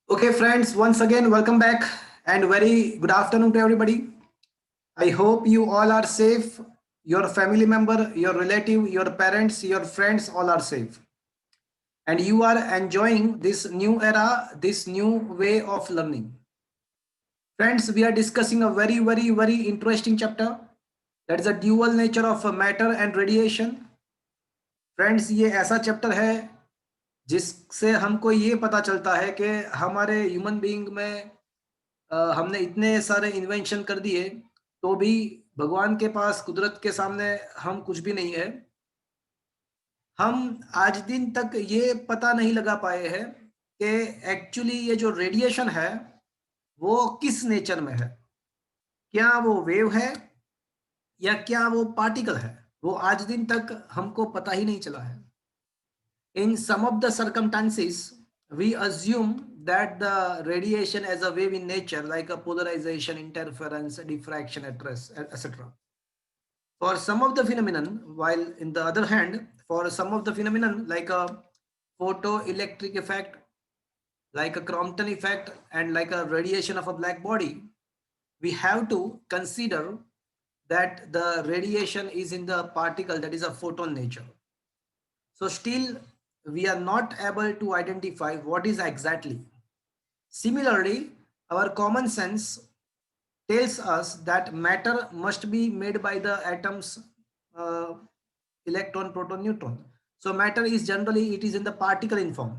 Okay, friends, once again, welcome back and very good afternoon to everybody. I hope you all are safe. Your family member, your relative, your parents, your friends all are safe. And you are enjoying this new era, this new way of learning. Friends, we are discussing a very interesting chapter. That is the dual nature of matter and radiation. Friends, ये ऐसा chapter है जिससे हमको ये पता चलता है कि हमारे ह्यूमन बीइंग में हमने इतने सारे इन्वेंशन कर दिए तो भी भगवान के पास कुदरत के सामने हम कुछ भी नहीं है। हम आज दिन तक ये पता नहीं लगा पाए हैं कि एक्चुअली ये जो रेडिएशन है वो किस नेचर में है। क्या वो वेव है या क्या वो पार्टिकल है, वो आज दिन तक हमको पता ही नहीं चला है। In some of the circumstances, we assume that the radiation as a wave in nature, like a polarization, interference, diffraction, etc. For some of the phenomenon, while in the other hand, for some of the phenomenon like a photoelectric effect, like a Crompton effect, and like a radiation of a black body, we have to consider that the radiation is in the particle, that is a photon nature. So still we are not able to identify what is exactly. Similarly, our common sense tells us that matter must be made by the atoms, uh, electron, proton, neutron. So matter is generally, it is in the particle in form.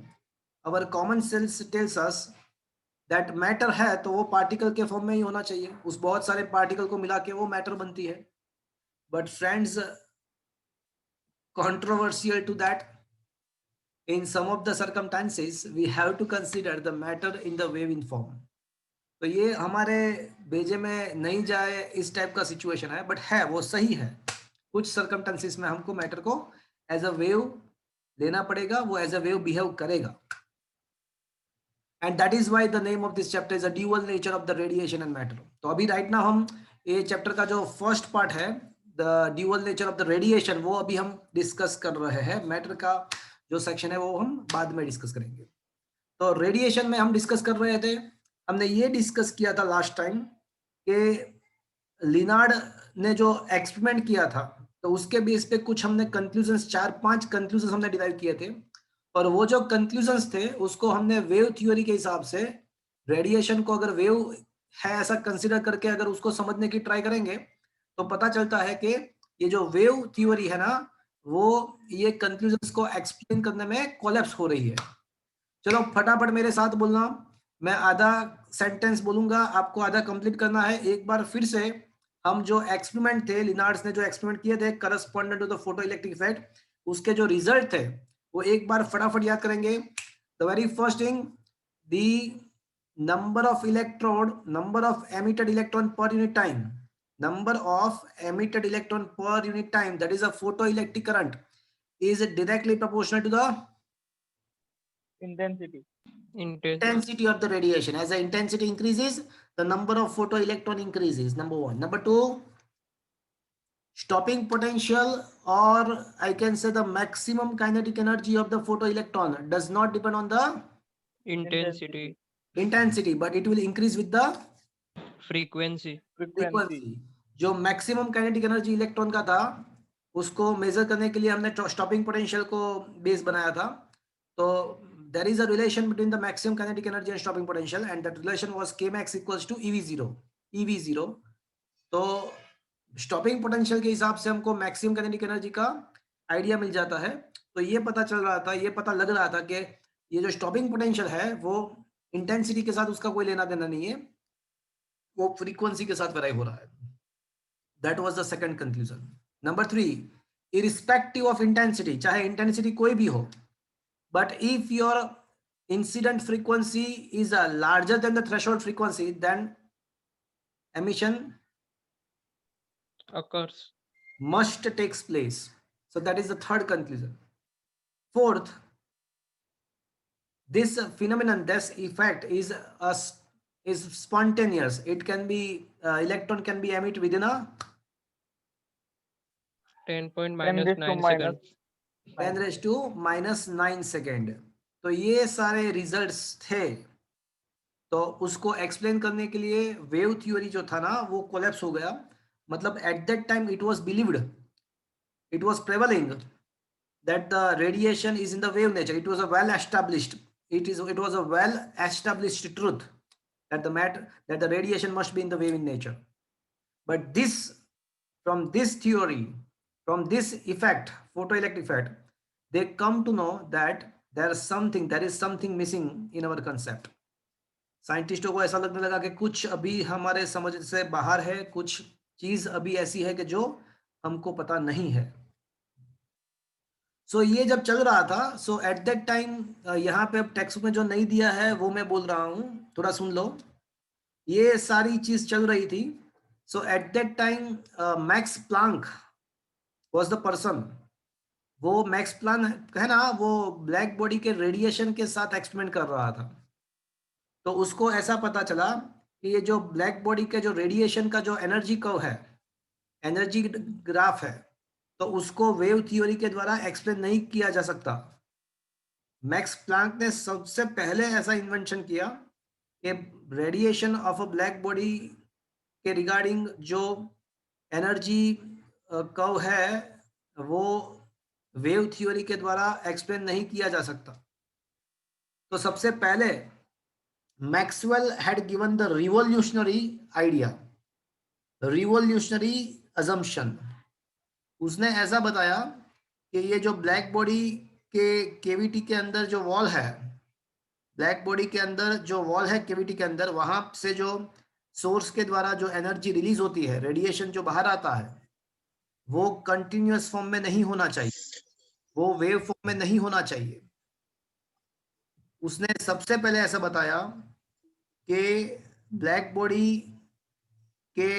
Our common sense tells us that matter है तो वो particle के form में ही होना चाहिए, उस बहुत सारे particle को मिला के वो matter बनती है. But friends, controversial to that, in some of the circumstances we have to consider the matter in the wave form. तो ये हमारे भेजे में नहीं जाए इस टाइप का सिचुएशन है, बट है वो सही है। कुछ सर्कमस्टेंसेस में हमको मैटर को एज अ वेव लेना पड़ेगा, वो एज अ वेव बिहेव करेगा। And that is why the name of this chapter is a dual nature of the radiation and matter. तो अभी राइट नाउ हम ये चैप्टर का जो फर्स्ट पार्ट है, the dual nature of the radiation, वो अभी हम डिस्कस कर रहे हैं। मैटर का जो सेक्शन है वो हम बाद में डिस्कस करेंगे। तो रेडिएशन में हम डिस्कस कर रहे थे, हमने ये डिस्कस किया था लास्ट टाइम कि लिनार्ड ने जो एक्सपेरिमेंट किया था तो उसके बेस पे कुछ हमने कंक्लूजन्स, 4-5 कंक्लूजन्स हमने डिराइव किए थे, और वो जो कंक्लूजन्स थे उसको हमने वेव थ्योरी के हिसाब से रेडिएशन को अगर वेव है ऐसा कंसिडर करके अगर उसको समझने की ट्राई करेंगे तो पता चलता है कि ये जो वेव थ्योरी है ना, वो ये कंक्लूजन्स को एक्सप्लेन करने में कोलैप्स हो रही है। चलो फटाफट मेरे साथ बोलना, मैं आधा सेंटेंस बोलूंगा, आपको आधा कंप्लीट करना है। एक बार फिर से हम जो एक्सपेरिमेंट थे, लिनार्ड्स ने जो एक्सपेरिमेंट किए थे correspondent to the photo electric effect, उसके जो रिजल्ट थे वो एक बार फटाफट याद करेंगे। The very first thing, the number of electrode, number of emitted electron पर unit time, number of emitted electron per unit time, that is a photoelectric current, is directly proportional to the intensity of the radiation. As the intensity increases, the number of photoelectron increases. Number one. Number two, stopping potential, or I can say the maximum kinetic energy of the photoelectron does not depend on the intensity, but it will increase with the frequency. जो maximum kinetic energy electron का था उसको major करने के लिए हमने stopping potential को base बनाया था। तो there is a relation between the maximum kinetic energy and stopping potential, and that relation was Kmax equals to EV0। तो स्टॉपिंग पोटेंशियल के हिसाब से हमको मैक्सिमम काइनेटिक एनर्जी का आइडिया मिल जाता है। तो ये पता चल रहा था, ये पता लग रहा था कि ये जो स्टॉपिंग पोटेंशियल है वो इंटेंसिटी के साथ उसका कोई लेना देना नहीं है, वो फ्रीक्वेंसी के साथ वेरी हो रहा है। That was the second conclusion. Number 3, irrespective of intensity, चाहे इंटेंसिटी कोई भी हो, but if your incident frequency is larger than the threshold frequency, then emission occurs, must takes place. So that is the third conclusion. Fourth, this phenomenon, this effect is spontaneous. It can be electron can be emitted within a 10⁻⁹ seconds. 10⁻⁹ second. तो ये सारे results थे तो उसको explain करने के लिए wave theory जो था ना वो कोलैप्स हो गया. मतलब at that time it was believed, it was prevailing that the radiation is in the wave nature. It was a well established, it was a well established truth that the radiation must be in the wave in nature. But this, from this theory, from this effect, photoelectric effect, they come to know that there is something missing in our concept. साइंटिस्टों को ऐसा लगने लगा कि कुछ अभी हमारे समझ से बाहर है, कुछ चीज अभी ऐसी है कि जो हमको पता नहीं है. सो ये जब चल रहा था, सो एट दैट टाइम, यहाँ पे अब टेक्स्ट में जो नहीं दिया है वो मैं बोल रहा हूँ, थोड़ा सुन लो. ये सारी चीज चल रही थी. So at that time Max Planck was the person. वो मैक्स प्लांक है ना, वो ब्लैक बॉडी के रेडिएशन के साथ एक्सपेरिमेंट कर रहा था. तो उसको ऐसा पता चला कि ये जो ब्लैक बॉडी के जो रेडिएशन का जो एनर्जी कर्व है, एनर्जी ग्राफ है, तो उसको वेव थ्योरी के द्वारा एक्सप्लेन नहीं किया जा सकता. मैक्स प्लांक ने सबसे पहले ऐसा इन्वेंशन किया कि radiation of a black body के रिगार्डिंग जो एनर्जी कर्व है वो वेव थ्योरी के द्वारा एक्सप्लेन नहीं किया जा सकता. तो सबसे पहले Maxwell had given the revolutionary idea, revolutionary assumption. उसने ऐसा बताया कि ये जो ब्लैक बॉडी के केविटी के अंदर जो वॉल है, ब्लैक बॉडी के अंदर जो वॉल है केविटी के अंदर, वहां से जो सोर्स के द्वारा जो एनर्जी रिलीज होती है, रेडिएशन जो बाहर आता है, वो कंटिन्यूअस फॉर्म में नहीं होना चाहिए, वो वेव फॉर्म में नहीं होना चाहिए. उसने सबसे पहले ऐसा बताया कि ब्लैक बॉडी के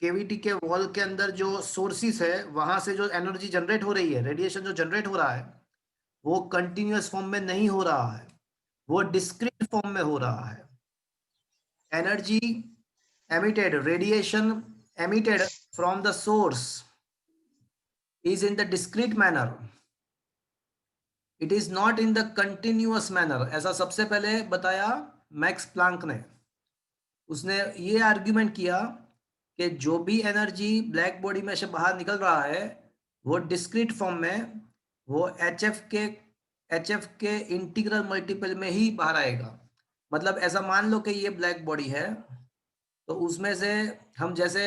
केविटी के वॉल के अंदर जो सोर्सेस है, वहां से जो एनर्जी जनरेट हो रही है, रेडिएशन जो जनरेट हो रहा है, वो कंटिन्यूअस फॉर्म में नहीं हो रहा है, वो डिस्क्रीट फॉर्म में हो रहा है. Energy emitted, radiation emitted from the source is in the discrete manner, it is not in the continuous manner. ऐसा सबसे पहले बताया मैक्स प्लांक ने. उसने ये आर्ग्यूमेंट किया कि जो भी एनर्जी ब्लैक बॉडी में से बाहर निकल रहा है वो डिस्क्रीट फॉर्म में, वो एच एफ के इंटीग्रल मल्टीपल में ही बाहर आएगा. मतलब ऐसा मान लो कि ये ब्लैक बॉडी है, तो उसमें से हम जैसे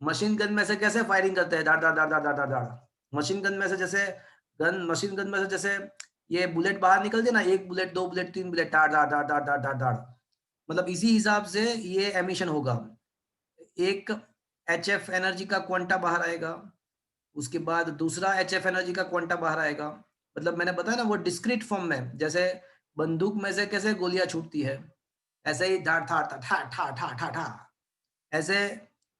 मशीन गन में से कैसे फायरिंग करते हैं, डाड़ डाड़ डाड़ डाड़ डाड़ डाड़, मशीन गन में से जैसे मशीन गन में से जैसे ये बुलेट बाहर निकलते ना, एक बुलेट, दो बुलेट, तीन बुलेट, डाड़ डाड़ डाड़ डाड़ डाड़ डाड़ डाड़, मतलब इसी हिसाब से ये एमिशन होगा. एक एच एफ एनर्जी का क्वांटा बाहर आएगा, उसके बाद दूसरा एच एफ एनर्जी का क्वांटा बाहर आएगा. मतलब मैंने बताया ना, वो डिस्क्रीट फॉर्म में, जैसे बंदूक में से कैसे गोलियां छूटती है, ऐसे ही धाड़ था ठा ठा ठा ठा ठा, ऐसे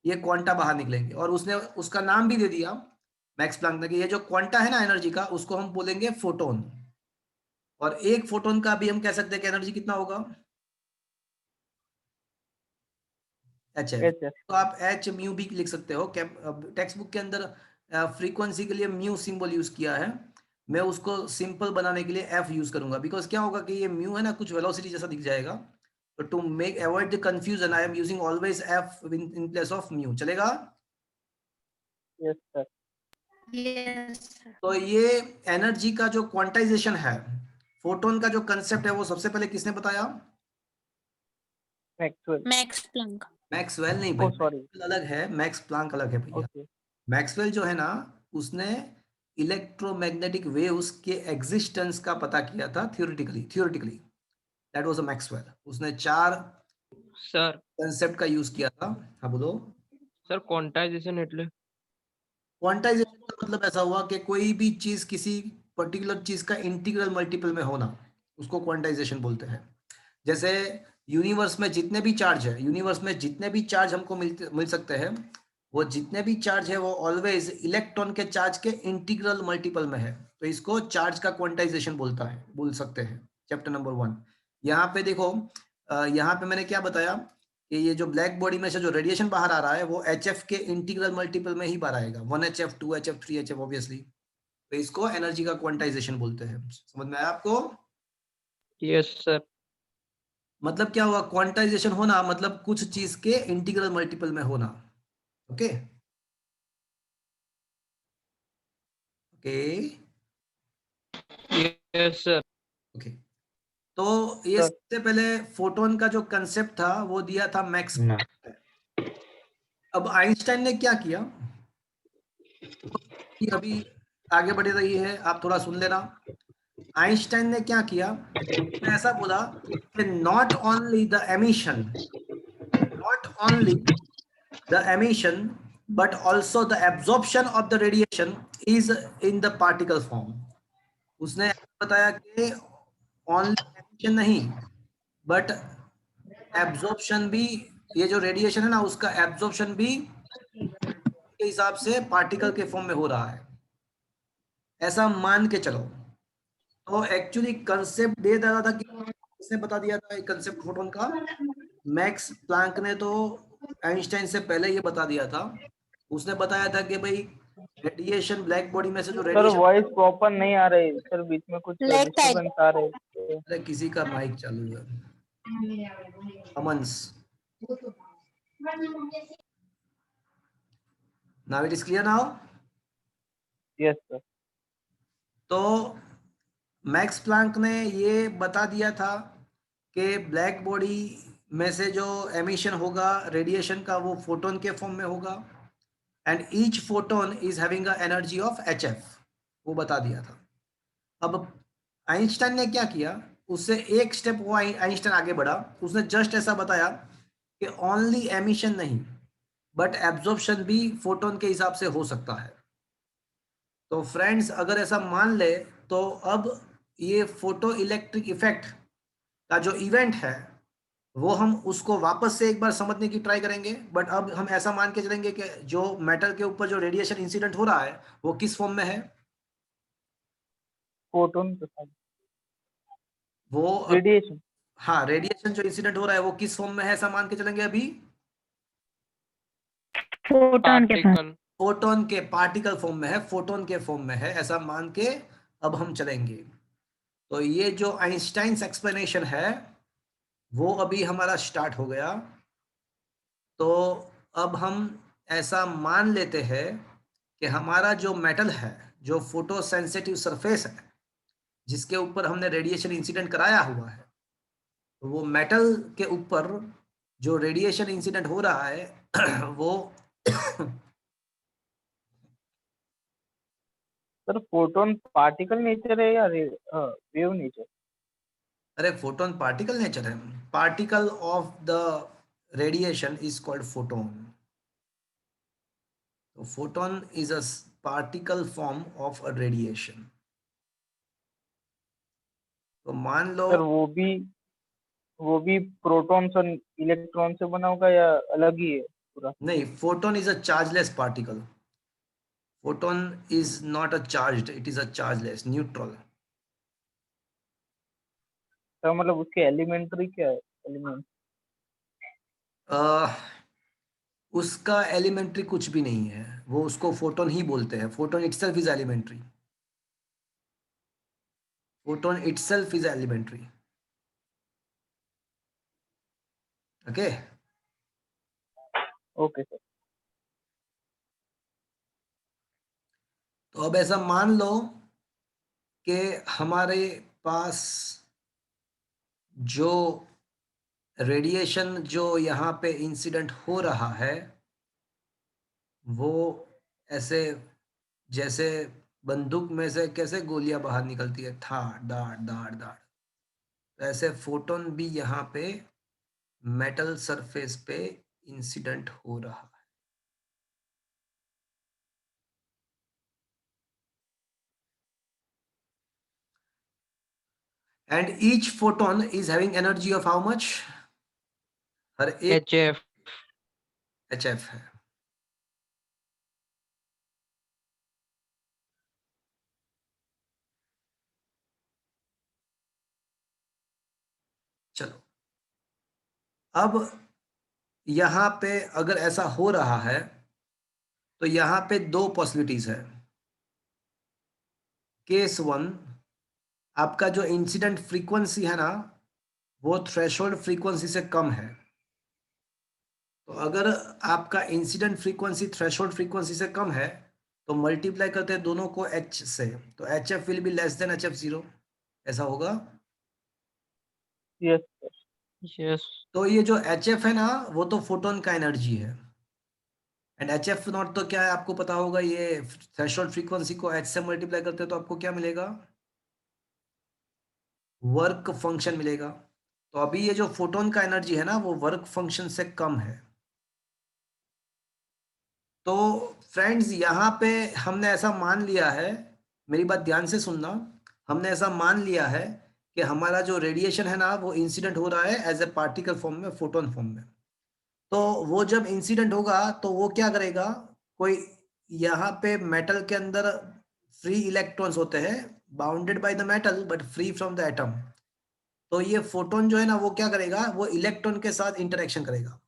ये क्वांटा बाहर निकलेंगे. और उसने उसका नाम भी दे दिया मैक्स प्लांक ने कि ये जो क्वांटा है ना एनर्जी का, उसको हम बोलेंगे फोटोन. और एक फोटोन का भी हम कह सकते हैं कि एनर्जी कितना होगा, एच एफ. तो आप एच म्यू भी लिख सकते हो. टेक्स्ट बुक के अंदर फ्रीक्वेंसी के लिए म्यू सिंबल यूज किया है, मैं उसको सिंपल बनाने के लिए एफ यूज करूंगा. बिकॉज क्या होगा कि ये म्यू है ना, कुछ वेलोसिटी जैसा दिख जाएगा. तो to make avoid the confusion I am using always F in place of mu. चलेगा? Yes sir. तो ये एनर्जी का जो क्वांटाइजेशन है, फोटोन का जो कंसेप्ट है, वो सबसे पहले किसने बताया? Max Planck. मैक्सवेल नहीं भाई, मैक्सवेल अलग है, मैक्स प्लांक अलग है भैया. मैक्सवेल जो है ना, उसने इलेक्ट्रोमैग्नेटिक वेव्स के एग्जिस्टेंस का पता किया था theoretically. That was a Maxwell. उसने 4 सर कंसेप्ट का यूज किया था. हाँ बोलो सर. क्वांटाइजेशन એટલે क्वांटाइजेशन का मतलब ऐसा हुआ कि कोई भी चीज किसी पर्टिकुलर चीज का इंटीग्रल मल्टीपल में होना, उसको क्वांटाइजेशन बोलते हैं. जैसे यूनिवर्स में जितने भी चार्ज है, यूनिवर्स में जितने भी चार्ज हमको मिल सकते हैं, वो जितने भी चार्ज है वो ऑलवेज इलेक्ट्रॉन के चार्ज के इंटीग्रल मल्टीपल में है. तो इसको चार्ज का क्वांटाइजेशन बोल सकते हैं. Chapter number 1. यहाँ पे देखो, यहाँ पे मैंने क्या बताया कि ये जो ब्लैक बॉडी में से जो रेडिएशन बाहर आ रहा है वो एच एफ के इंटीग्रल मल्टीपल में ही बाहर आएगा. 1hf 2hf 3hf obviously. तो इसको एनर्जी का क्वांटाइजेशन बोलते हैं. समझ में आया आपको? Yes sir. मतलब क्या हुआ, क्वांटाइजेशन होना मतलब कुछ चीज के इंटीग्रल मल्टीपल में होना। Okay okay yes sir. Okay. तो ये सर सबसे पहले फोटोन का जो कंसेप्ट था वो दिया था मैक्स ना प्लैंक ने। अब आइंस्टाइन ने क्या किया, ये अभी आगे बढ़ रही है, आप थोड़ा सुन लेना। आइंस्टाइन ने क्या किया, उसने ऐसा बोला कि not only the emission but also the absorption of the radiation is in the particle form. उसने बताया कि ओनली एमिशन नहीं बट एब्जॉर्प्शन भी, ये जो रेडिएशन है ना उसका एब्जॉर्प्शन भी के हिसाब से पार्टिकल के फॉर्म में हो रहा है, ऐसा मान के चलो। तो एक्चुअली कंसेप्ट दे रहा था कि किसने बता दिया था कंसेप्ट फोटोन का, मैक्स प्लैंक ने तो आइंस्टाइन से पहले ये बता दिया था। उसने बताया था कि भाई रेडिएशन, ब्लैक बॉडी में से जो सर रेडिएशन, वॉइस प्रॉपर नहीं आ रही सर, बीच में कुछ लेग साइड। डिस्टरबेंस आ रहे हैं। अरे किसी का माइक चालू है, अमन्स। Now it is clear now. Yes sir. तो मैक्स प्लैंक ने ये बता दिया था कि ब्लैक बॉडी में से जो एमिशन होगा रेडिएशन का वो फोटोन के फॉर्म में होगा and each photon is having a energy of HF, वो बता दिया था। अब आइंस्टाइन ने क्या किया, उससे एक स्टेप वो आइंस्टाइन आगे बढ़ा, उसने जस्ट ऐसा बताया कि ओनली एमिशन नहीं बट एब्जॉर्प्शन भी फोटोन के हिसाब से हो सकता है। तो फ्रेंड्स अगर ऐसा मान ले तो अब ये फोटो इलेक्ट्रिक इफेक्ट का जो इवेंट है वो हम उसको वापस से एक बार समझने की ट्राई करेंगे। बट अब हम ऐसा मान के चलेंगे कि जो मेटल के ऊपर जो रेडिएशन इंसिडेंट हो रहा है वो किस फॉर्म में है, फोटोन के साथ वो रेडिएशन। हाँ रेडिएशन जो इंसिडेंट हो रहा है वो किस फॉर्म में है ऐसा मान के चलेंगे अभी, फोटोन के साथ। पार्टिकल। फोटोन के पार्टिकल फॉर्म में है, फोटोन के फॉर्म में है ऐसा मान के अब हम चलेंगे। तो ये जो आइंस्टाइन्स एक्सप्लेनेशन है वो अभी हमारा स्टार्ट हो गया। तो अब हम ऐसा मान लेते हैं कि हमारा जो मेटल है, जो फोटो सेंसिटिव सरफेस है जिसके ऊपर हमने रेडिएशन इंसिडेंट कराया हुआ है, तो वो मेटल के ऊपर जो रेडिएशन इंसिडेंट हो रहा है वो सर फोटोन पार्टिकल नेचर है या वेव नेचर? अरे फोटोन पार्टिकल नेचर है, particle of the radiation is called photon. तो photon is a particle form of a radiation. तो मान लो, सर वो भी प्रोटॉन्स और इलेक्ट्रॉन से बना होगा या अलग ही है पूरा? नहीं, photon is a chargeless particle. Photon is not a charged, it is a chargeless neutral. Sir मतलब उसके एलिमेंट्री क्या है, एलिमेंट? उसका एलिमेंट्री कुछ भी नहीं है, वो उसको फोटोन ही बोलते हैं। Photon itself is elementary, photon itself is elementary. Okay, okay sir. तो अब ऐसा मान लो कि हमारे पास जो रेडिएशन जो यहाँ पे इंसिडेंट हो रहा है वो ऐसे, जैसे बंदूक में से कैसे गोलियां बाहर निकलती है, था दाड़ दाड़ दाड़, तो ऐसे फोटोन भी यहाँ पे मेटल सरफेस पे इंसिडेंट हो रहा है। And each photon is having energy of how much, हर एक HF। HF है। चलो, अब यहाँ पे अगर ऐसा हो रहा है तो यहाँ पे दो पॉसिबिलिटीज है। केस वन, आपका जो इंसिडेंट फ्रीक्वेंसी है ना वो थ्रेशोल्ड फ्रीक्वेंसी से कम है। तो अगर आपका इंसिडेंट फ्रीक्वेंसी थ्रेशोल्ड फ्रीक्वेंसी से कम है तो मल्टीप्लाई करते हैं दोनों को h से, तो HF will be less than HF0, ऐसा होगा। Yes sir. यस तो ये जो HF है ना वो तो फोटोन का एनर्जी है, एंड HF नॉट तो क्या है आपको पता होगा, ये थ्रेशोल्ड फ्रीक्वेंसी को h से मल्टीप्लाई करते हैं तो आपको क्या मिलेगा, वर्क फंक्शन मिलेगा। तो अभी ये जो फोटोन का एनर्जी है ना वो वर्क फंक्शन से कम है। तो फ्रेंड्स यहाँ पे हमने ऐसा मान लिया है, मेरी बात ध्यान से सुनना, हमने ऐसा मान लिया है कि हमारा जो रेडिएशन है ना वो इंसिडेंट हो रहा है एज ए पार्टिकल फॉर्म में, फोटोन फॉर्म में। तो वो जब इंसिडेंट होगा तो वो क्या करेगा, कोई यहाँ पे मेटल के अंदर फ्री इलेक्ट्रॉन्स होते हैं, bounded by the metal but free from the atom. तो ये फोटोन जो है ना वो क्या करेगा, वो इलेक्ट्रॉन के साथ इंटरेक्शन करेगा।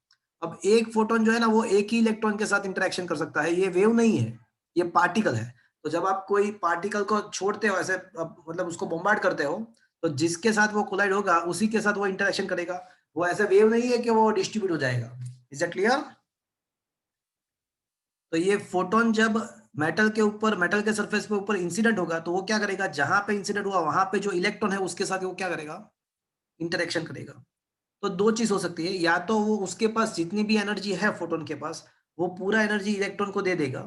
अब एक फोटोन जो है ना वो एक ही इलेक्ट्रॉन के साथ इंटरेक्शन कर सकता है, ये वेव नहीं है, ये पार्टिकल है। तो जब आप कोई पार्टिकल को छोड़ते हो ऐसे, मतलब उसको बॉम्बार्ड करते हो, तो जिसके साथ वो कोलाइड होगा उसी के साथ वो इंटरेक्शन करेगा। वो ऐसे वेव नहीं है कि वो डिस्ट्रीब्यूट हो जाएगा। Is that clear? तो ये फोटोन जब मेटल के ऊपर, मेटल के सरफेस पे ऊपर इंसिडेंट होगा तो वो क्या करेगा, जहां पे इंसिडेंट हुआ वहां पे जो इलेक्ट्रॉन है उसके साथ वो क्या करेगा, इंटरेक्शन करेगा। तो दो चीज हो सकती है, या तो वो उसके पास जितनी भी एनर्जी है फोटोन के पास वो पूरा एनर्जी इलेक्ट्रॉन को दे देगा,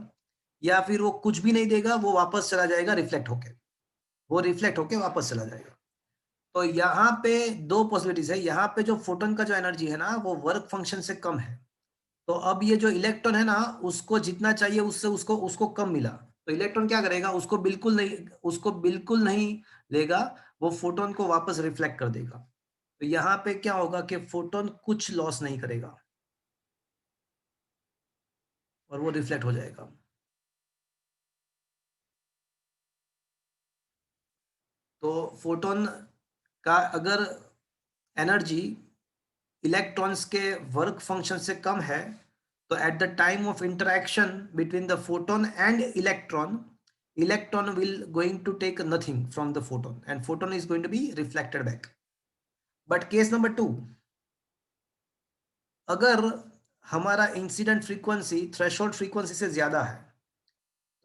या फिर वो कुछ भी नहीं देगा, वो वापस चला जाएगा रिफ्लेक्ट होके, वो रिफ्लेक्ट होके वापस चला जाएगा। तो यहाँ पे दो पॉसिबिलिटीज है, यहाँ पे जो फोटोन का जो एनर्जी है ना वो वर्क फंक्शन से कम है। तो अब ये जो इलेक्ट्रॉन है ना उसको जितना चाहिए उससे उसको उसको कम मिला, तो इलेक्ट्रॉन क्या करेगा, उसको बिल्कुल नहीं लेगा, वो फोटोन को वापस रिफ्लेक्ट कर देगा। तो यहाँ पे क्या होगा कि फोटोन कुछ लॉस नहीं करेगा और वो रिफ्लेक्ट हो जाएगा। तो फोटोन का अगर एनर्जी इलेक्ट्रॉन्स के वर्क फंक्शन से कम है तो at the time of interaction between the photon and electron will going to take nothing from the photon and photon is going to be reflected back. But case number 2, अगर हमारा incident frequency threshold frequency से ज्यादा है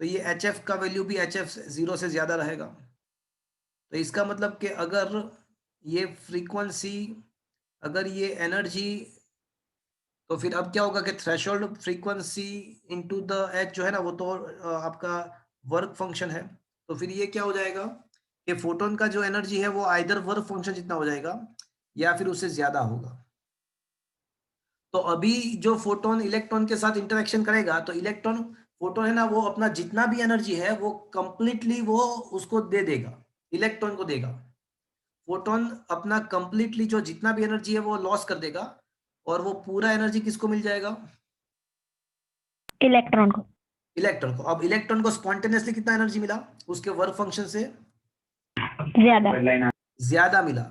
तो ये HF का value भी HF0 से ज्यादा रहेगा। तो इसका मतलब कि अगर ये फ्रीक्वेंसी, अगर ये एनर्जी, तो फिर अब क्या होगा कि threshold frequency into the H जो है ना वो तो आपका वर्क फंक्शन है। तो फिर ये क्या हो जाएगा कि फोटोन का जो एनर्जी है वो आइदर वर्क फंक्शन जितना हो जाएगा या फिर उससे ज्यादा होगा। तो अभी जो फोटोन इलेक्ट्रॉन के साथ इंटरेक्शन करेगा तो इलेक्ट्रॉन, फोटोन है ना वो अपना जितना भी एनर्जी है वो कंप्लीटली वो उसको दे देगा, इलेक्ट्रॉन को देगा। फोटोन अपना कंप्लीटली जो जितना भी एनर्जी है वो लॉस कर देगा और वो पूरा एनर्जी किसको मिल जाएगा, इलेक्ट्रॉन को। इलेक्ट्रॉन को। अब इलेक्ट्रॉन को स्पॉन्टेनियसली कितना एनर्जी मिला, उसके वर्क फंक्शन से ज्यादा मिला,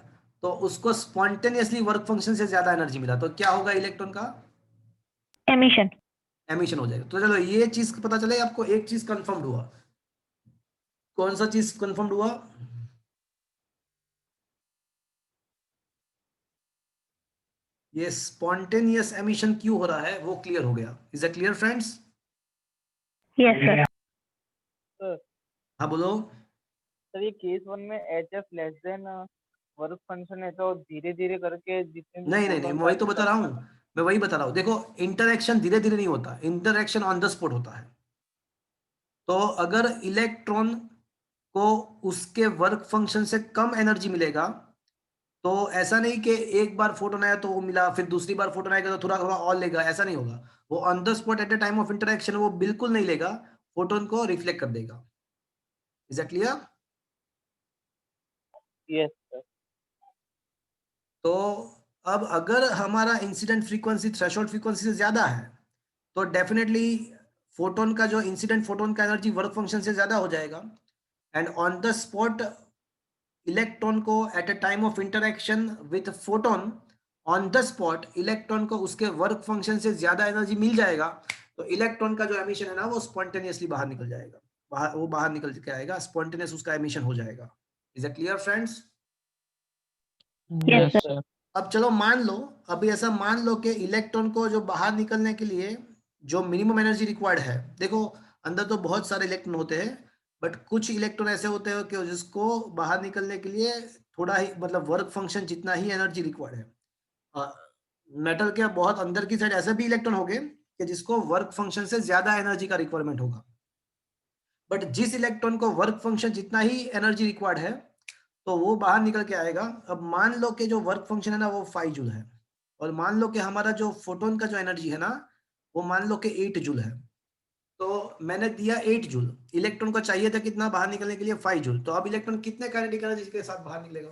तो उसको स्पॉन्टेनियसली वर्क फंक्शन से ज्यादा एनर्जी मिला, तो क्या होगा इलेक्ट्रॉन का, एमिशन। एमिशन हो जाएगा। तो चलो ये चीज पता चले आपको, एक चीज कंफर्म हुआ। कौन सा चीज कंफर्म हुआ, ये स्पॉन्टेनियस एमिशन क्यों हो रहा है वो क्लियर हो गया। Is it clear friends? Yes sir. Sir हाँ बोलो। सर ये केस 1 में HF less than work function है तो धीरे धीरे करके जितने भी नहीं नहीं नहीं, photons मैं वही तो आगे बता रहा तक- हूँ, मैं वही बता रहा हूँ। देखो इंटरेक्शन धीरे धीरे नहीं होता, इंटरेक्शन ऑन द स्पॉट होता है। तो अगर इलेक्ट्रॉन को उसके वर्क फंक्शन से कम एनर्जी मिलेगा तो ऐसा नहीं कि एक बार फोटोन आया तो वो मिला, फिर दूसरी बार फोटोन आएगा तो थोड़ा थोड़ा और लेगा, ऐसा नहीं होगा। वो on the spot at the time of interaction वो बिल्कुल नहीं लेगा, फोटोन को रिफ्लेक्ट कर देगा। Is that clear? Yes sir. तो अब अगर हमारा इंसिडेंट फ्रीक्वेंसी थ्रेशोल्ड फ्रीक्वेंसी से ज्यादा है तो डेफिनेटली फोटोन का जो इंसिडेंट फोटोन का एनर्जी वर्क फंक्शन से ज्यादा हो जाएगा, and on the spot electron को at a time of interaction with photon, on the spot electron को उसके वर्क फंक्शन से ज्यादा एनर्जी मिल जाएगा, तो इलेक्ट्रॉन का जो एमिशन है ना वो स्पॉन्टेनियसली बाहर निकल जाएगा, वो बाहर निकल के आएगा, स्पॉन्टेनियस उसका एमिशन हो जाएगा। Is it clear friends? Yes, yes sir. Sir. अब चलो मान लो, अभी ऐसा मान लो कि इलेक्ट्रॉन को जो बाहर निकलने के लिए जो मिनिमम एनर्जी रिक्वायर्ड है, देखो अंदर तो बहुत सारे इलेक्ट्रॉन होते हैं, बट कुछ इलेक्ट्रॉन ऐसे होते हैं कि जिसको बाहर निकलने के लिए थोड़ा ही मतलब वर्क फंक्शन जितना ही एनर्जी रिक्वायर्ड है। मेटल के बहुत अंदर की साइड ऐसे भी इलेक्ट्रॉन होंगे कि जिसको वर्क फंक्शन से ज्यादा एनर्जी का रिक्वायरमेंट होगा, बट जिस इलेक्ट्रॉन को वर्क फंक्शन जितना ही एनर्जी रिक्वायर्ड है तो वो बाहर निकल के आएगा। अब मान लो कि जो वर्क फंक्शन है ना वो 5 जूल है, और मान लो कि हमारा जो फोटोन का जो एनर्जी है ना वो मान लो कि 8 जूल है। तो मैंने दिया 8 जूल, इलेक्ट्रॉन को चाहिए था कितना बाहर निकलने के लिए 5 जूल, तो अब इलेक्ट्रॉन कितने काइनेटिक एनर्जी के साथ बाहर निकलेगा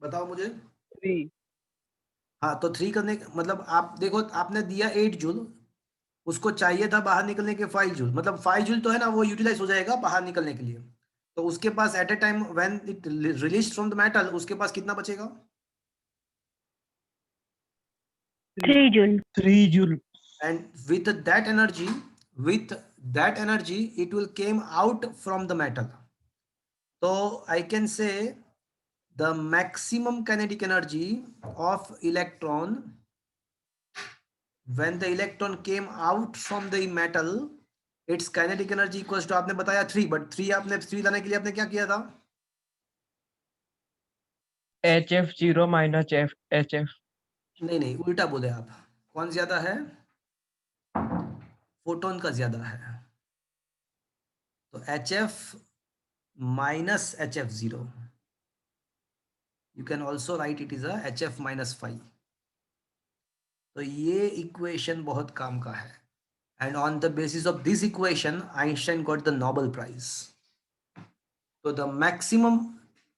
बताओ मुझे। 3। हाँ तो 3 करने मतलब आप देखो आपने दिया 8 जूल, उसको चाहिए था बाहर निकलने के 5 जूल, मतलब 5 जूल तो है ना वो यूटिलाइज हो जाएगा बाहर निकलने के लिए। तो उसके पास at a time when it release from the metal उसके पास कितना बचेगा? 3 joule. 3 joule. And with that energy, it will came out from the metal. So I can say the maximum kinetic energy of electron when the electron came out from the metal, its kinetic energy equals to आपने बताया 3, but 3 आपने 3 लाने के लिए आपने क्या किया था? HF0 minus HF। नहीं उल्टा बोले आप, कौन ज्यादा है? फोटोन का ज्यादा है, तो HF minus HF0, you can also write it is a HF minus 5। तो ये इक्वेशन बहुत काम का है, and on the basis of this equation Einstein got the Nobel Prize। तो the maximum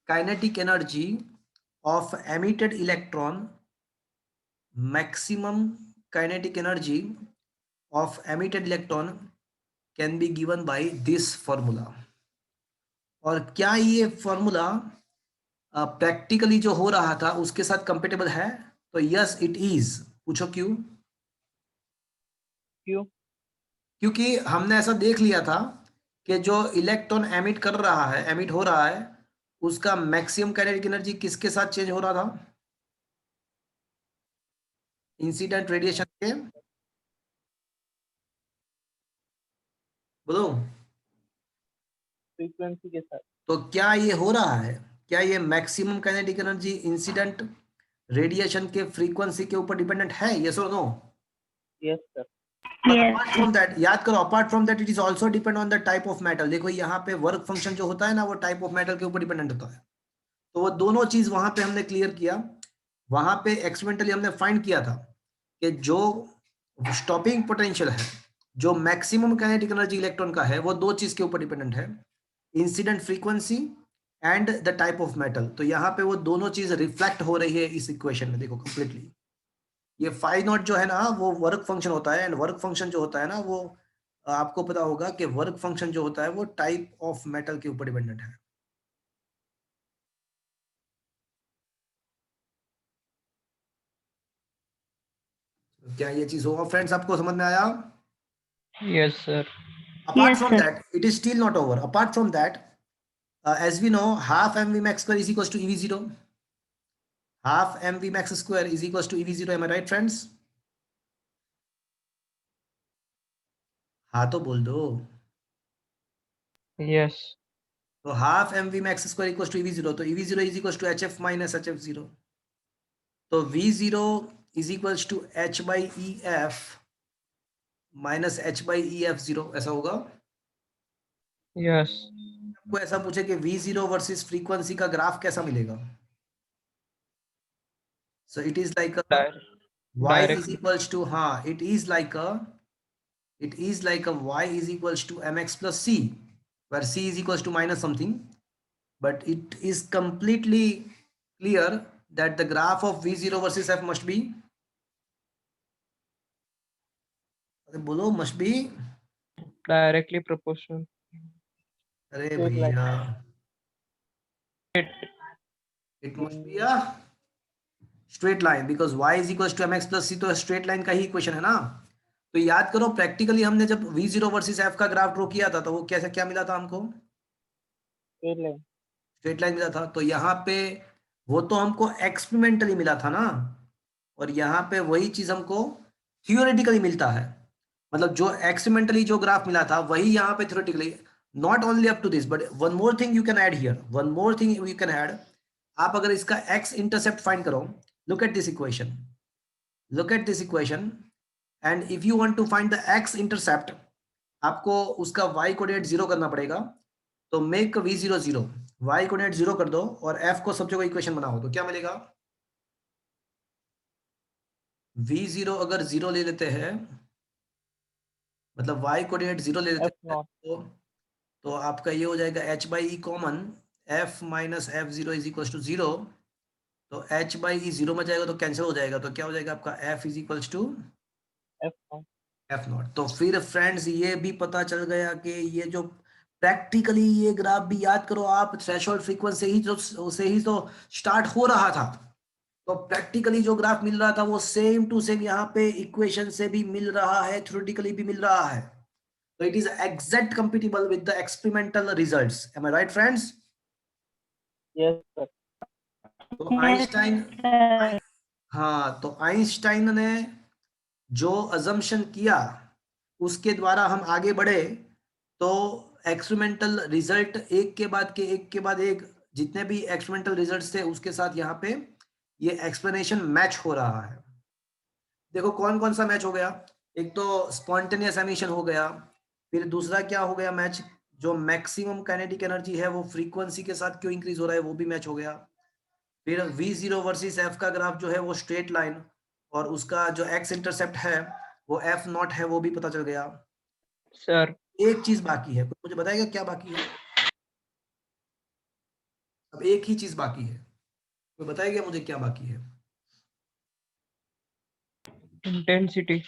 kinetic energy of emitted electron, can be given by this formula। और क्या ये फॉर्मूला प्रैक्टिकली जो हो रहा था उसके साथ कंपेटेबल है? तो यस इट इज। पूछो क्यों? क्यों? क्योंकि हमने ऐसा देख लिया था कि जो इलेक्ट्रॉन एमिट हो रहा है उसका मैक्सिमम काइनेटिक एनर्जी किसके साथ चेंज हो रहा था? इंसिडेंट रेडिएशन के, बोलो। फ्रीक्वेंसी के साथ। तो क्या ये हो रहा है, क्या ये maximum kinetic energy incident radiation के फ्रीक्वेंसी के ऊपर डिपेंडेंट है? यस और no? Yes sir. Yes. Apart from that, याद करो, apart from that it is also depend on the type of metal. देखो यहाँ पे वर्क फंक्शन जो होता है ना वो टाइप ऑफ मेटल के ऊपर डिपेंडेंट होता है। तो वो दोनों चीज वहां पे हमने क्लियर किया, वहां पे एक्सपेरिमेंटली हमने फाइंड किया था कि जो स्टॉपिंग पोटेंशियल है, जो मैक्सिमम काइनेटिक एनर्जी इलेक्ट्रॉन का है, वो दो चीज के ऊपर डिपेंडेंट है, incident frequency and the type of metal. तो यहाँ पे वो दोनों चीज रिफ्लेक्ट हो रही है इस इक्वेशन में, देखो कंप्लीटली। ये फाई नॉट जो है ना वो वर्क फंक्शन होता है, एंड वर्क फंक्शन जो होता है ना वो आपको पता होगा कि वर्क फंक्शन जो होता है वो टाइप ऑफ मेटल के ऊपर डिपेंडेंट है। क्या ये चीज होगा फ्रेंड्स, आपको समझ में आया? Yes sir. Apart Yes, from sir. that, it is still not over. Apart from that, as we know, half mv max square is equals to ev0. Half mv max square is equals to ev0. Am I right, friends? हाँ तो बोल दो। Yes. तो half mv max square equals to ev0, तो ev0 is equals to hf minus hf0। तो v0 is equals to h by ef minus h by ef0, ऐसा होगा। Yes. आपको ऐसा पूछे कि v0 वर्सेस फ्रीक्वेंसी का ग्राफ कैसा मिलेगा? So it is like a y is directly. equals to, हाँ it is like a y is equals to mx plus c, where c is equals to minus something, but it is completely clear that the graph of v0 versus f must be, अरे बोलो, must be, directly proportional. अरे Straight line. भैया, it must be a straight line because y is equals to mx plus c, तो straight line का ही equation है ना। तो याद करो प्रैक्टिकली हमने जब v0 वर्सेस f का ग्राफ ड्रॉ किया था तो वो कैसे क्या मिला था हमको? Straight line. स्ट्रेट लाइन मिला था, तो यहाँ पे वो तो हमको एक्सपेरिमेंटली मिला था ना, और यहाँ पे वही चीज हमको थियोरेटिकली मिलता है। मतलब जो एक्सपेरिमेंटली जो ग्राफ मिला था वही यहाँ पे theoretically, not only up to this but one more thing you can add here, one more thing you can add. आप अगर इसका एक्स इंटरसेप्ट फाइंड करो, look at this equation, look at this equation, and if you want to find the x intercept, आपको उसका y coordinate 0 करना पड़ेगा। तो make v0 0, y coordinate 0 कर दो और f को सब जगह इक्वेशन बनाओ, तो क्या मिलेगा? v0 अगर 0 ले लेते हैं, मतलब y कोऑर्डिनेट 0 ले लेते F हैं, नॉट तो आपका ये हो जाएगा h by e common, f minus f zero is equal to 0। तो h बाई ई 0 में जाएगा तो कैंसिल हो जाएगा, तो क्या हो जाएगा आपका f is equals to F not f not. तो फिर फ्रेंड्स ये भी पता चल गया कि ये जो प्रैक्टिकली ये ग्राफ भी याद करो आप, थ्रेशोल्ड फ्रीक्वेंसी से ही तो स्टार्ट हो रहा था। तो प्रैक्टिकली जो ग्राफ मिल रहा था वो सेम टू सेम यहाँ पे इक्वेशन से भी मिल रहा है, थ्योरेटिकली भी मिल रहा है। तो it is exact compatible with the experimental results. Am I right friends? Yes sir. तो आइंस्टाइन, हाँ, तो आइंस्टाइन ने जो अजम्पशन किया उसके द्वारा हम आगे बढ़े, तो एक्सपेरिमेंटल रिजल्ट एक के बाद एक जितने भी एक्सपेरिमेंटल रिजल्ट्स थे उसके साथ यहाँ पे ये एक्सप्लेनेशन मैच हो रहा है। देखो कौन कौन सा मैच हो गया, एक तो स्पॉन्टेनियस एमिशन हो गया, फिर दूसरा क्या हो गया मैच, जो मैक्सिमम काइनेटिक एनर्जी है वो फ्रीक्वेंसी के साथ क्यों इंक्रीज हो रहा है वो भी मैच हो गया। फिर v0 वर्सेस f का ग्राफ जो है वो स्ट्रेट लाइन, और उसका जो x इंटरसेप्ट है वो f नॉट है, वो भी पता चल गया। सर एक चीज बाकी है, मुझे बताएगा क्या बाकी है? अब एक ही चीज बाकी है, कोई बताएगा मुझे क्या बाकी है? इंटेंसिटी।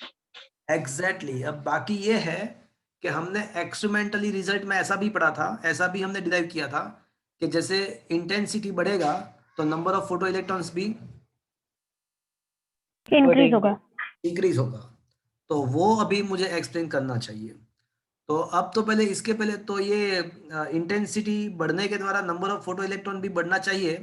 एग्जैक्टली अब बाकी ये है कि हमने एक्सपेरिमेंटली रिजल्ट में ऐसा भी पढ़ा था, ऐसा भी हमने डिराइव किया था कि जैसे इंटेंसिटी बढ़ेगा तो नंबर ऑफ फोटो इलेक्ट्रॉन्स भी इंक्रीज होगा। इंक्रीज होगा। तो वो अभी मुझे एक्सप्लेन करना चाहिए। तो अब तो पहले इसके पहले तो ये इंटेंसिटी बढ़ने के द्वारा नंबर ऑफ फोटो इलेक्ट्रॉन भी बढ़ना चाहिए,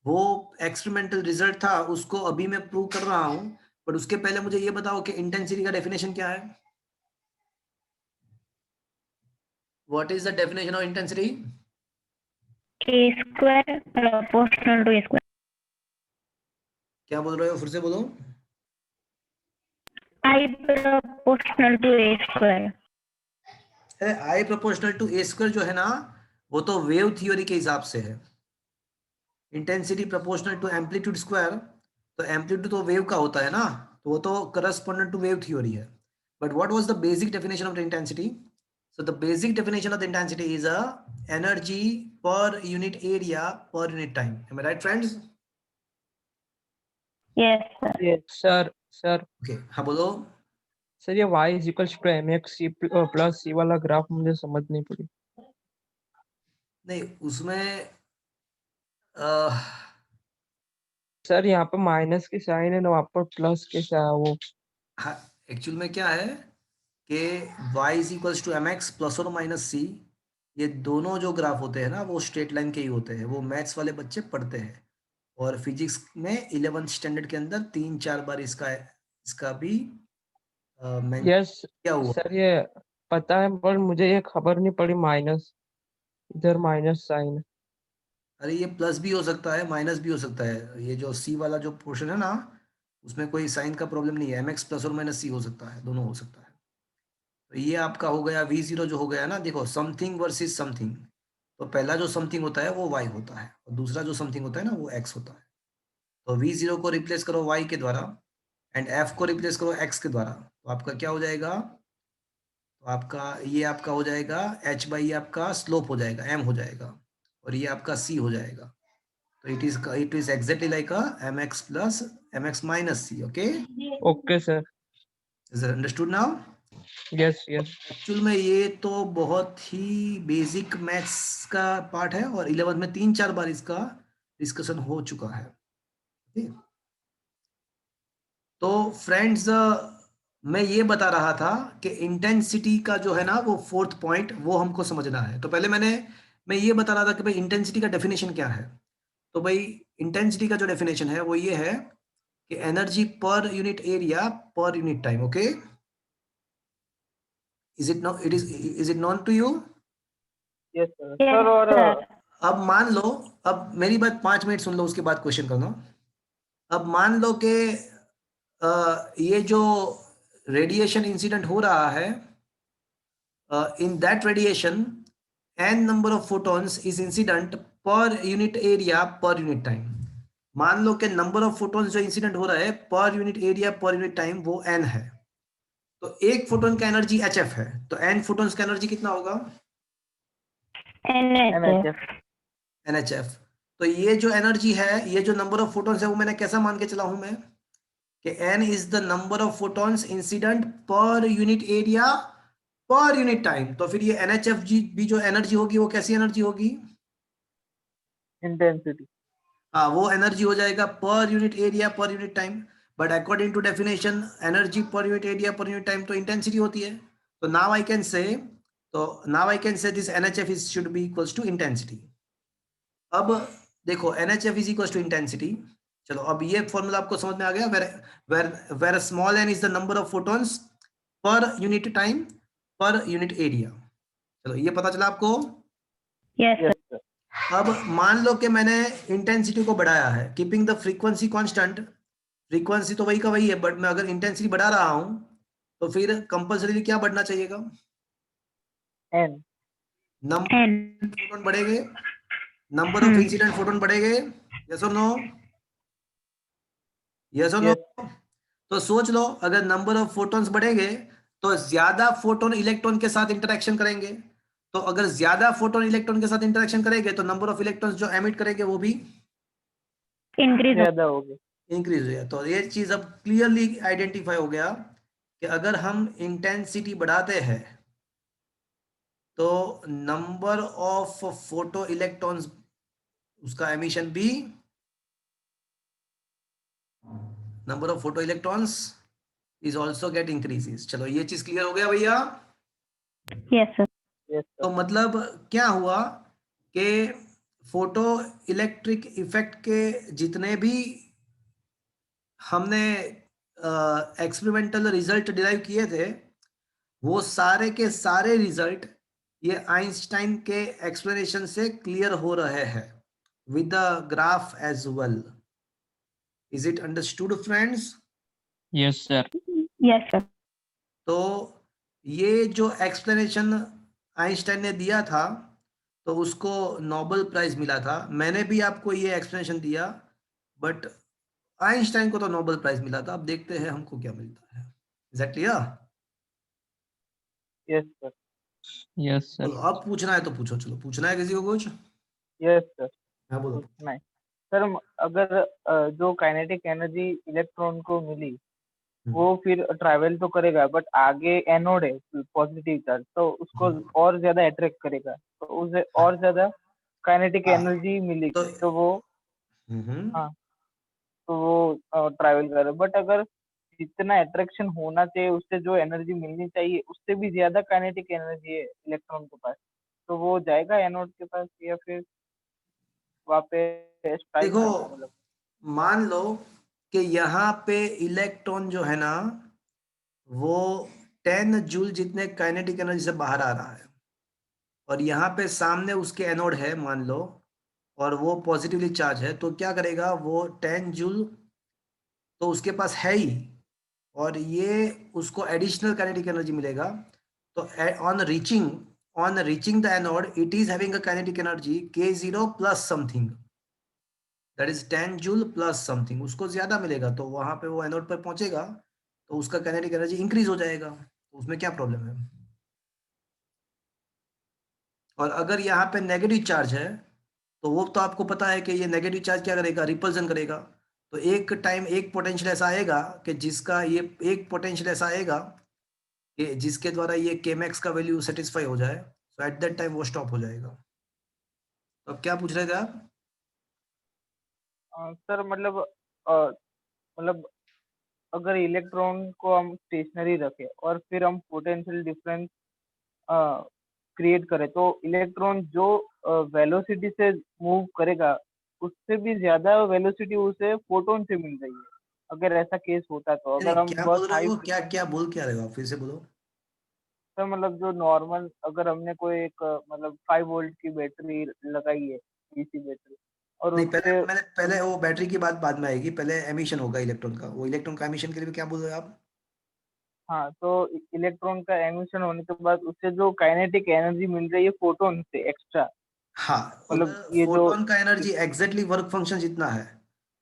वो एक्सपेरिमेंटल रिजल्ट था, उसको अभी मैं प्रूव कर रहा हूं। बट उसके पहले मुझे ये बताओ कि इंटेंसिटी का डेफिनेशन क्या है? What is the definition of intensity? A square proportional to A square. क्या बोल रहे हो, फिर से बोलो। I proportional to A square. I proportional to a square जो है ना, वो तो वेव थ्योरी के हिसाब से है। Intensity proportional to amplitude square, तो एम्पलीट्यूड तो वेव का होता है ना, तो वो तो करस्पॉन्डेंट टू वेव थ्योरी है। But what was the basic definition of the intensity? So the basic definition of the intensity is a energy per unit area per unit time. Am I right friends? Yes, sir. Sir okay, हाँ बोलो। Sir ये y is equal to mx c plus c वाला graph मुझे समझ नहीं पड़ी। नहीं उसमें सर यहाँ पे माइनस की साइन है ना, वहाँ पर प्लस के साइन वो। हाँ, एक्चुअल में क्या है कि y is equals to m x plus और माइनस सी, ये दोनों जो ग्राफ होते हैं ना वो स्ट्रेट लाइन के ही होते हैं, वो मैथ्स वाले बच्चे पढ़ते हैं। और फिजिक्स में 11th स्टैंडर्ड के अंदर 3-4 बार इसका भी मेंशन यस किया हुआ। सर ये पता है, पर मुझे ये खबर नहीं पड़ी माइनस, इधर माइनस साइन। अरे ये प्लस भी हो सकता है माइनस भी हो सकता है, ये जो सी वाला जो पोर्शन है ना उसमें कोई साइन का प्रॉब्लम नहीं है, एम एक्स प्लस और माइनस सी हो सकता है, दोनों हो सकता है। तो ये आपका हो गया v0 जो हो गया ना, देखो समथिंग वर्सेस समथिंग, तो पहला जो समथिंग होता है वो y होता है और दूसरा जो समथिंग होता है ना वो x होता है। तो v0 को रिप्लेस करो y के द्वारा एंड f को रिप्लेस करो x के द्वारा, तो आपका क्या हो जाएगा? तो आपका हो जाएगा h बाई आपका स्लोप हो जाएगा m हो जाएगा, और ये आपका c हो जाएगा। तो it is exactly like a mx plus mx minus c। Okay, okay sir. Is it understood now? Yes yes. Actual में ये तो बहुत ही बेसिक मैथ्स का पार्ट है और 11th में 3-4 बार इसका डिस्कशन हो चुका है। ठीक? तो फ्रेंड्स मैं ये बता रहा था कि इंटेंसिटी का जो है ना वो फोर्थ पॉइंट वो हमको समझना है। तो पहले मैंने मैं ये बता रहा था कि भाई इंटेंसिटी का डेफिनेशन क्या है। तो भाई इंटेंसिटी का जो डेफिनेशन है वो ये है कि energy per unit area per unit time. Okay, is it known to you? Yes sir. Yes, sir और sir. अब मान लो, अब मेरी बात 5 मिनट सुन लो, उसके बाद क्वेश्चन करना। अब मान लो कि ये जो रेडिएशन इंसिडेंट हो रहा है, in that radiation n number of photons is incident per unit area per unit time। मान लो कि नंबर ऑफ फोटॉन्स जो इंसिडेंट हो रहा है पर unit area per unit time वो n है। तो एक फोटोन का एनर्जी hf है, तो n फोटॉन्स का एनर्जी कितना होगा? NHF. NHF। nhf। तो ये जो एनर्जी है, ये जो नंबर ऑफ फोटॉन्स है, वो मैंने कैसा मान के चला हूं मैं कि n is the number of photons incident पर unit area per unit time. तो फिर ये nhf जी भी जो एनर्जी होगी वो कैसी एनर्जी होगी? इंटेंसिटी। हाँ, वो एनर्जी हो जाएगा per unit area per unit time. But according to definition energy per unit area per unit time तो इंटेंसिटी होती है। तो now I can say, this NHF is should be equals to intensity. अब देखो NHF is equals to intensity. चलो अब ये formula आपको समझ में आ गया, where small n is the number of photons per unit time per unit area. चलो ये पता चला आपको। Yes, sir. Yes sir. अब मान लो कि मैंने इंटेंसिटी को बढ़ाया है, keeping the frequency constant. Frequency तो वही का वही है, बट मैं अगर इंटेंसिटी बढ़ा रहा हूं तो फिर कंपल्सरी क्या बढ़ना चाहिएगा? N। Number N. Of photon बढ़ेंगे, नंबर ऑफ इंसिडेंट फोटोन बढ़ेंगे। यस और नो? यस और नो? यस। तो सोच लो, अगर नंबर ऑफ फोटॉन्स बढ़ेंगे तो ज्यादा फोटोन इलेक्ट्रॉन के साथ इंटरेक्शन करेंगे। तो अगर ज्यादा फोटोन इलेक्ट्रॉन के साथ इंटरेक्शन करेंगे तो नंबर ऑफ इलेक्ट्रॉन्स जो एमिट करेंगे वो भी Increase. ज्यादा हो गया। इंक्रीज हो गया। तो ये चीज अब क्लियरली आइडेंटिफाई हो गया कि अगर हम इंटेंसिटी बढ़ाते हैं तो नंबर ऑफ फोटो इलेक्ट्रॉन्स, उसका एमिशन भी, number of photo electrons is also get increases. चलो ये चीज क्लियर हो गया भैया। Yes, sir. यस तो सर। मतलब क्या हुआ कि फोटो इलेक्ट्रिक इफेक्ट के जितने भी हमने एक्सपेरिमेंटल रिजल्ट डिराइव किए थे, वो सारे के सारे रिजल्ट ये आइंस्टाइन के एक्सप्लेनेशन से क्लियर हो रहे हैं with the graph as well. Is it understood friends? yes sir। Yes, sir. तो ये जो एक्सप्लेनेशन आइंस्टाइन ने दिया था तो उसको नोबेल प्राइज मिला था। मैंने भी आपको ये एक्सप्लेनेशन दिया, बट आइंस्टाइन को तो नोबेल प्राइज मिला था। अब देखते हैं हमको क्या मिलता है। Is that clear? Yes sir. yes sir। चलो अब पूछना है तो पूछो। चलो पूछना है किसी को कुछ? Yes sir. हाँ बोलो। पूछना है सर। अगर जो काइनेटिक एनर्जी इलेक्ट्रॉन को मिली वो फिर ट्रैवल तो करेगा, बट आगे एनोड है पॉजिटिव चार्ज, तो उसको और ज्यादा अट्रैक्ट करेगा, तो उसे और ज्यादा काइनेटिक हाँ, एनर्जी तो मिलेगी, तो वो हम्म, हाँ, तो वो ट्रैवल करे। बट अगर जितना अट्रैक्शन होना चाहिए उससे जो एनर्जी मिलनी चाहिए उससे भी ज्यादा काइनेटिक एनर्जी है इलेक्ट्रॉन के पास, तो वो जाएगा एनोड के पास या फिर वहाँ पे स्ट्राइक देखो करेगा मतलब। मान लो कि यहाँ पे इलेक्ट्रॉन जो है ना वो 10 जूल जितने काइनेटिक एनर्जी से बाहर आ रहा है, और यहाँ पे सामने उसके एनोड है मान लो, और वो पॉजिटिवली चार्ज है, तो क्या करेगा वो 10 जूल तो उसके पास है ही, और ये उसको एडिशनल काइनेटिक एनर्जी मिलेगा। तो on reaching the anode it is having a kinetic energy k0 plus something, that is 10 joule plus something, उसको ज्यादा मिलेगा। तो वहां पे वो एनोड पर पहुंचेगा तो उसका काइनेटिक एनर्जी इंक्रीज हो जाएगा। तो उसमें क्या प्रॉब्लम है? और अगर यहाँ पे नेगेटिव चार्ज है तो वो तो आपको पता है कि ये नेगेटिव चार्ज क्या करेगा, रिपल्सन करेगा। तो एक टाइम एक पोटेंशियल ऐसा आएगा कि जिसका ये एक पोटेंशियल ऐसा आएगा कि जिसके द्वारा ये केमैक्स का वैल्यू सेटिस्फाई हो जाए, तो एट दैट टाइम वो स्टॉप हो जाएगा। तो अब क्या पूछ रहे थे आप? सर मतलब अगर इलेक्ट्रॉन को हम स्टेशनरी रखें और फिर हम पोटेंशियल डिफरेंस क्रिएट करे, तो इलेक्ट्रॉन जो वेलोसिटी से मूव करेगा उससे भी ज्यादा वेलोसिटी उसे फोटोन से मिल रही है, अगर ऐसा केस होता तो। नहीं अगर हम क्या बहुत बोल रहे हाई हो, क्या फ्रीक्वेंसी, क्या बोल क्या रहे हो आप, फिर से बोलो। तो मतलब जो नॉर्मल, अगर हमने कोई एक मतलब 5 वोल्ट की बैटरी लगाई है, डीसी बैटरी, और नहीं उससे पहले वो बैटरी की बात बाद में आएगी, पहले एमिशन होगा इलेक्ट्रॉन का, वो इलेक्ट्रॉन का एमिशन के लिए क्या बोल रहे हो आप। हाँ, तो इलेक्ट्रॉन का एमिशन होने के बाद उससे जो काइनेटिक एनर्जी मिल रही है फोटोन से एक्स्ट्रा, हाँ, मतलब अगर ये जो फोटोन का एनर्जी एग्जैक्टली वर्क फंक्शन जितना है,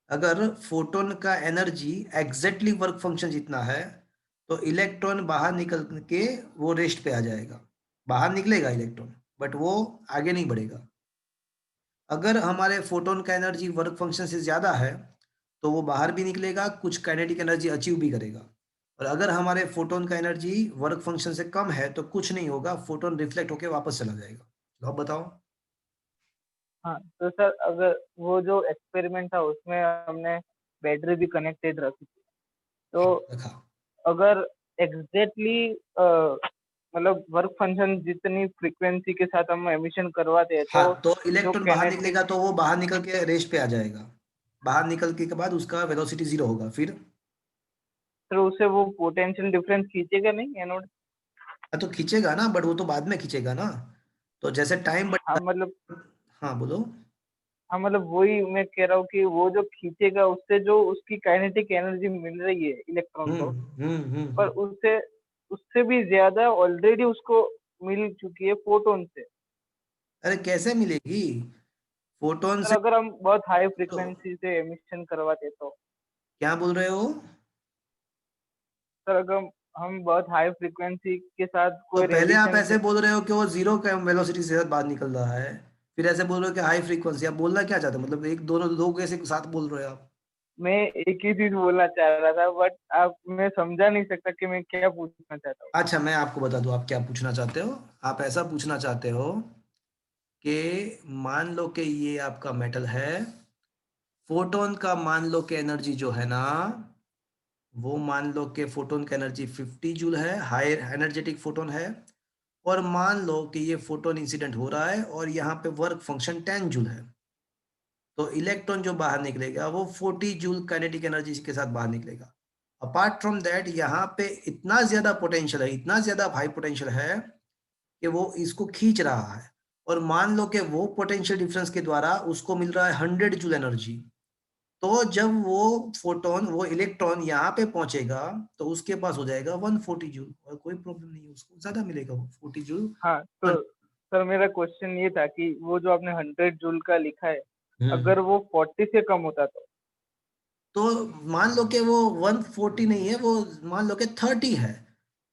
अगर फोटोन का एनर्जी एग्जैक्टली वर्क फंक्शन जितना है, तो इलेक्ट्रॉन बाहर निकल के वो रेस्ट पे आ जाएगा, बाहर निकलेगा इलेक्ट्रॉन, बट वो आगे नहीं बढ़ेगा। अगर हमारे फोटोन का एनर्जी वर्क फंक्शन से ज्यादा है, तो वो बाहर भी निकलेगा, कुछ काइनेटिक एनर्जी अचीव भी करेगा। और अगर हमारे फोटोन का एनर्जी वर्क फंक्शन से कम है, तो कुछ नहीं होगा, फोटोन रिफ्लेक्ट होके वापस चला जाएगा। तो आप बताओ। हाँ, तो सर अगर वो जो एक्सपेरिमेंट था उसमें हमने बैटरी भी कनेक्टेड रखी थी, तो हाँ, रखा। अगर एग्जैक्टली मतलब वर्क फंक्शन जितनी फ्रीक्वेंसी के साथ हम एमिशन करवाते हैं, हाँ, तो तो जो इलेक्ट्रॉन बाहर काइनेटिक, निकलेगा, तो वो बाहर निकल के रेस्ट पे आ जाएगा। बाहर निकल के बाद उसका वेलोसिटी जीरो होगा फिर। फिर उसे वो पोटेंशियल डिफरेंस खींचेगा नहीं एनोड। हाँ, तो खींचेगा ना, बट वो तो बाद में खींचेगा ना, तो जैसे टाइम हाँ बढ़ेगा। मतलब, हाँ बोलो। हाँ मतलब वही मैं कह रहा हूँ कि वो जो खींचेगा उससे जो उसकी काइनेटिक एनर्जी मिल रही है इलेक्ट्रॉन हम्म को, हम्म हम्म पर हम्म। उससे उससे भी ज्यादा ऑलरेडी उसको मिल चुकी है फोटोन से। अरे कैसे मिलेगी फोटोन सर से। अगर हम बहुत हाई तो फ्रीक्वेंसी से एमिशन करवाते तो, क्या बोल रहे हो। सर अगर हम बहुत हाई फ्रीक्वेंसी के साथ तो कोई पहले आप रेडिएशन ऐसे बोल रहे हो कि वो जीरो वेलोसिटी से बाहर निकल रहा है, फिर ऐसे बोल रहे हो कि हाई फ्रीक्वेंसी। आप बोलना क्या चाहते हो, मतलब एक दोनों दो कैसे साथ बोल रहे हो आप। मैं एक ही चीज बोलना चाह रहा था, बट आप, मैं समझा नहीं सकता कि मैं क्या पूछना चाहता हूँ। अच्छा, मैं आपको बता दूं आप क्या पूछना चाहते हो। आप ऐसा पूछना चाहते हो कि मान लो कि ये आपका मेटल है, फोटोन का मान लो कि एनर्जी जो है ना, वो मान लो कि फोटोन का एनर्जी 50 जूल है, हाई एनर्जेटिक फोटोन है। और मान लो कि ये फोटोन इंसिडेंट हो रहा है और यहाँ पे वर्क फंक्शन 10 जूल है, तो इलेक्ट्रॉन जो बाहर निकलेगा वो 40 जूल काइनेटिक एनर्जी के साथ बाहर निकलेगा। अपार्ट फ्रॉम दैट, यहाँ पे इतना ज्यादा पोटेंशियल है, इतना ज्यादा हाई पोटेंशियल है कि वो इसको खींच रहा है। और मान लो कि वो पोटेंशियल डिफरेंस के द्वारा उसको मिल रहा है 100 जूल एनर्जी। तो जब वो फोटोन, वो इलेक्ट्रॉन यहाँ पे पहुंचेगा, तो उसके पास हो जाएगा 140 जूल, और कोई प्रॉब्लम नहीं है, उसको ज्यादा मिलेगा वो 40 जूल। हाँ, तो सर मेरा क्वेश्चन ये था कि वो जो आपने 100 जूल का लिखा है, हम्म। अगर वो 40 से कम होता तो मान लो कि वो 140 नहीं है, वो मान लो कि 30 है,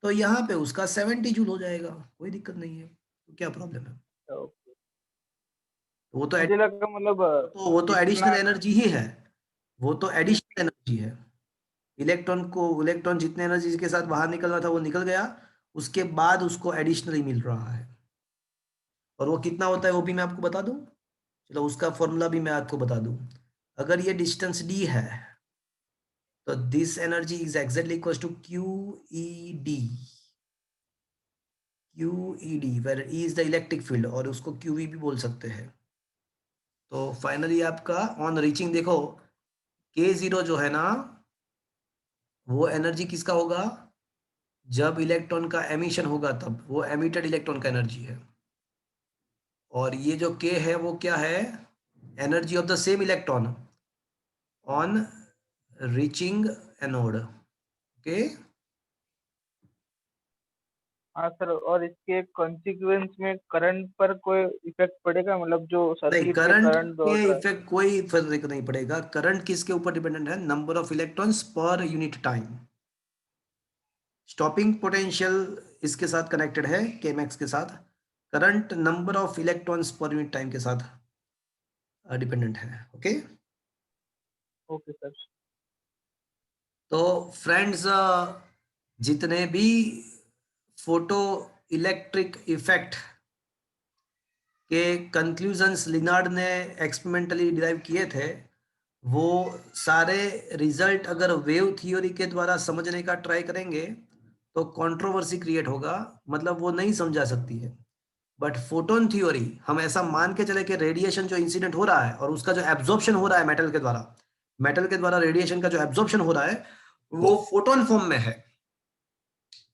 तो यहाँ पे उसका 70 जूल हो जाएगा, कोई दिक्कत नहीं है, तो क्या प्रॉब्लम है। तो वो तो मुझे लगा मतलब वो तो इतना, एडिशनल एनर्जी ही है, वो तो एडिशनल एनर्जी है। इलेक्ट्रॉन जितने एनर्जी के साथ बाहर निकलना था वो निकल गया, उसके बाद उसको एडिशनली मिल रहा है। और वो कितना होता है वो भी मैं आपको बता दूं। चलो उसका फॉर्मूला भी मैं आपको बता दूं। अगर ये डिस्टेंस डी है, तो this energy is exactly equal to q e d. Q e d, where e is the electric field, और उसको क्यू भी बोल सकते हैं। तो फाइनली आपका ऑन रीचिंग देखो, के जीरो जो है ना, वो एनर्जी किसका होगा, जब इलेक्ट्रॉन का एमिशन होगा तब, वो एमिटेड इलेक्ट्रॉन का एनर्जी है। और ये जो के है वो क्या है, energy of the same electron on reaching anode. Okay. हाँ सर, और इसके कॉन्सिक्वेंस में करंट पर कोई इफेक्ट पड़ेगा, मतलब जो नहीं, सर्किट में करंट करंट के दौड़ रहा है। इफेक्ट कोई फर्क नहीं पड़ेगा। करंट किसके ऊपर डिपेंडेंट है, नंबर ऑफ इलेक्ट्रॉन्स पर यूनिट टाइम। स्टॉपिंग पोटेंशियल इसके साथ कनेक्टेड है, केमैक्स के साथ। करंट नंबर ऑफ इलेक्ट्रॉन्स पर यूनिट टाइम के साथ डिपेंडेंट है। ओके। Okay sir. तो फ्रेंड्स, जितने भी फोटो इलेक्ट्रिक इफेक्ट के कंक्लूजन्स लिनार्ड ने एक्सपेरिमेंटली डिराइव किए थे, वो सारे रिजल्ट अगर वेव थ्योरी के द्वारा समझने का ट्राई करेंगे, तो कंट्रोवर्सी क्रिएट होगा, मतलब वो नहीं समझा सकती है। बट फोटोन थ्योरी हम ऐसा मान के चले कि रेडिएशन जो इंसिडेंट हो रहा है और उसका जो एब्जॉर्प्शन हो रहा है मेटल के द्वारा रेडिएशन का जो एब्जॉर्प्शन हो रहा है वो फोटोन फॉर्म में है।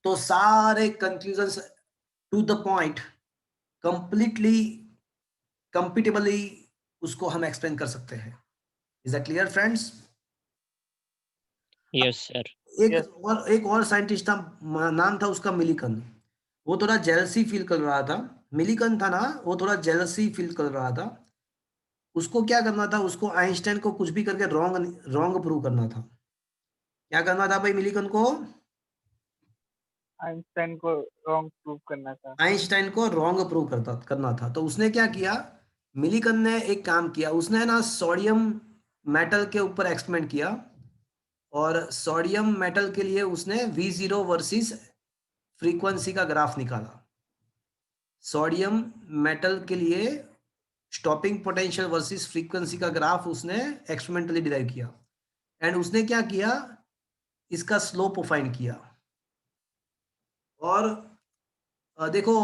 तो सारे conclusions to the point completely compatibly उसको हम एक्सप्लेन कर सकते हैं। Is that clear friends? Yes sir. Yes. एक और साइंटिस्ट था, नाम था उसका मिलिकन। वो थोड़ा जेलसी फील कर रहा था। मिलिकन था ना, वो थोड़ा जेलसी फील कर रहा था। उसको क्या करना था, उसको आइंस्टाइन को कुछ भी करके रॉन्ग प्रूव करना था। क्या करना था भाई मिलिकन को? आइंस्टाइन को रॉन्ग प्रूव करना था। आइंस्टाइन को रॉन्ग प्रूव करना था। तो उसने क्या किया, मिलिकन ने एक काम किया, उसने ना सोडियम मेटल के ऊपर एक्सपेरिमेंट किया और सोडियम मेटल के लिए उसने V0 वर्सेस फ्रीक्वेंसी का ग्राफ निकाला। सोडियम मेटल के लिए स्टॉपिंग पोटेंशियल वर्सेस फ्रीक्वेंसी का ग्राफ उसने एक्सपेरिमेंटली डिराइव किया। एंड उसने क्या किया, इसका स्लोप फाइंड किया। और देखो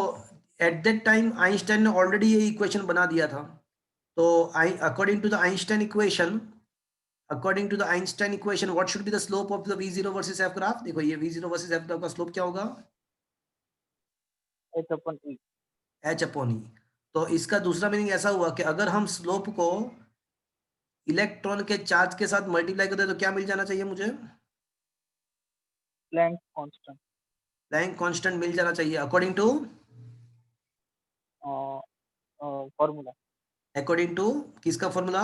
एट दैट टाइम आइंस्टाइन ने ऑलरेडी ये इक्वेशन बना दिया था। तो according to the Einstein equation what should be the slope of the V0 versus f graph? देखो ये V0 वर्सेस f ग्राफ का स्लोप क्या होगा? H/E। H/E। तो इसका दूसरा मीनिंग ऐसा हुआ कि अगर हम स्लोप को इलेक्ट्रॉन के चार्ज के साथ मल्टीप्लाई करते तो क्या मिल जाना चाहिए मुझे? Planck constant. प्लैंक कांस्टेंट मिल जाना चाहिए according to formula. According to किसका formula?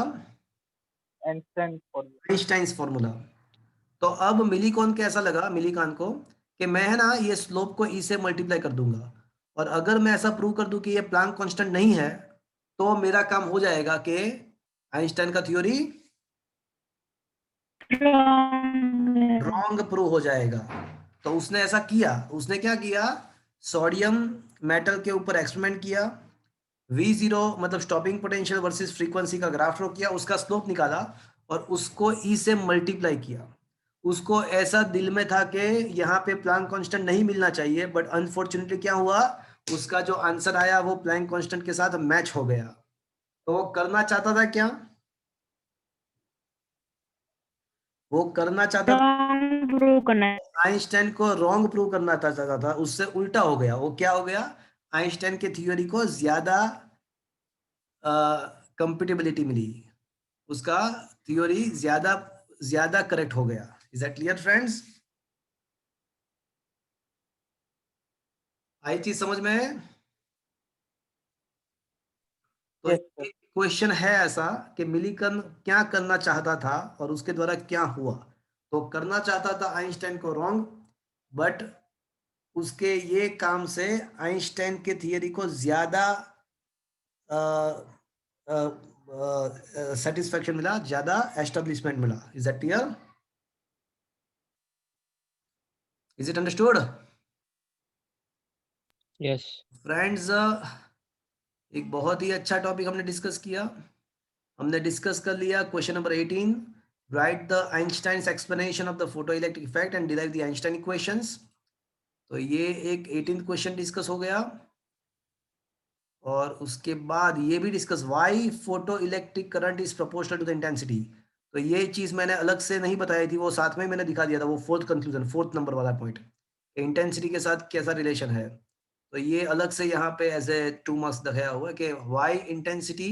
Einstein formula. Einstein's formula. तो अब मिलिकॉन को ऐसा लगा, मिलिकॉन को, कि मैं है ना ये स्लोप को ई से मल्टीप्लाई कर दूंगा और अगर मैं ऐसा प्रूव कर दूं कि ये प्लैंक कांस्टेंट नहीं है तो मेरा काम हो जाएगा कि आइंस्टाइन का थ्योरी रॉन्ग प्रूव हो जाएगा। तो उसने ऐसा किया, उसने क्या किया, सोडियम मेटल के ऊपर एक्सपेरिमेंट किया, V0 मतलब स्टॉपिंग पोटेंशियल वर्सेस फ्रीक्वेंसी का ग्राफ ड्रॉ किया, उसका स्लोप निकाला और उसको ई से मल्टीप्लाई किया। उसको ऐसा दिल में था कि यहाँ पे प्लैंक कांस्टेंट नहीं मिलना चाहिए, बट अनफॉर्चुनेटली क्या हुआ, उसका जो आंसर आया वो प्लैंक कांस्टेंट के साथ मैच हो गया। तो वो करना चाहता था क्या? वो करना चाहता था रॉन्ग प्रूव करना है। आइंस्टाइन को रॉन्ग प्रूव करना चाहता था। उससे उल्टा हो गया। वो क्या हो गया, आइंस्टाइन के थ्योरी को ज्यादा कंपेटिबिलिटी मिली, उसका थ्योरी ज्यादा ज्यादा करेक्ट हो गया। Is that clear friends? आई चीज समझ में? तो Yes, sir. एक क्वेश्चन है ऐसा कि मिलिकन क्या करना चाहता था और उसके द्वारा क्या हुआ। तो करना चाहता था आइंस्टाइन को रॉन्ग, बट उसके ये काम से आइंस्टाइन के थियरी को ज्यादा सेटिस्फेक्शन मिला, ज्यादा एस्टेब्लिशमेंट मिला। Is that clear? Is it understood yes. Friends? एक बहुत ही अच्छा टॉपिक हमने डिस्कस किया। हमने डिस्कस कर लिया question number 18, right the Einstein's explanation of the photoelectric effect and derive the Einstein equations. तो ये एक 18th क्वेश्चन डिस्कस हो गया। और उसके बाद ये भी discuss why photo electric current is proportional to the intensity. तो ये चीज मैंने अलग से नहीं बताई थी, वो साथ में मैंने दिखा दिया था। वो फोर्थ कंक्लूजन, फोर्थ नंबर वाला पॉइंट, इंटेंसिटी के साथ कैसा रिलेशन है। तो ये अलग से यहाँ पे एज ए 2 मार्क्स दिखाया हुआ है कि why intensity,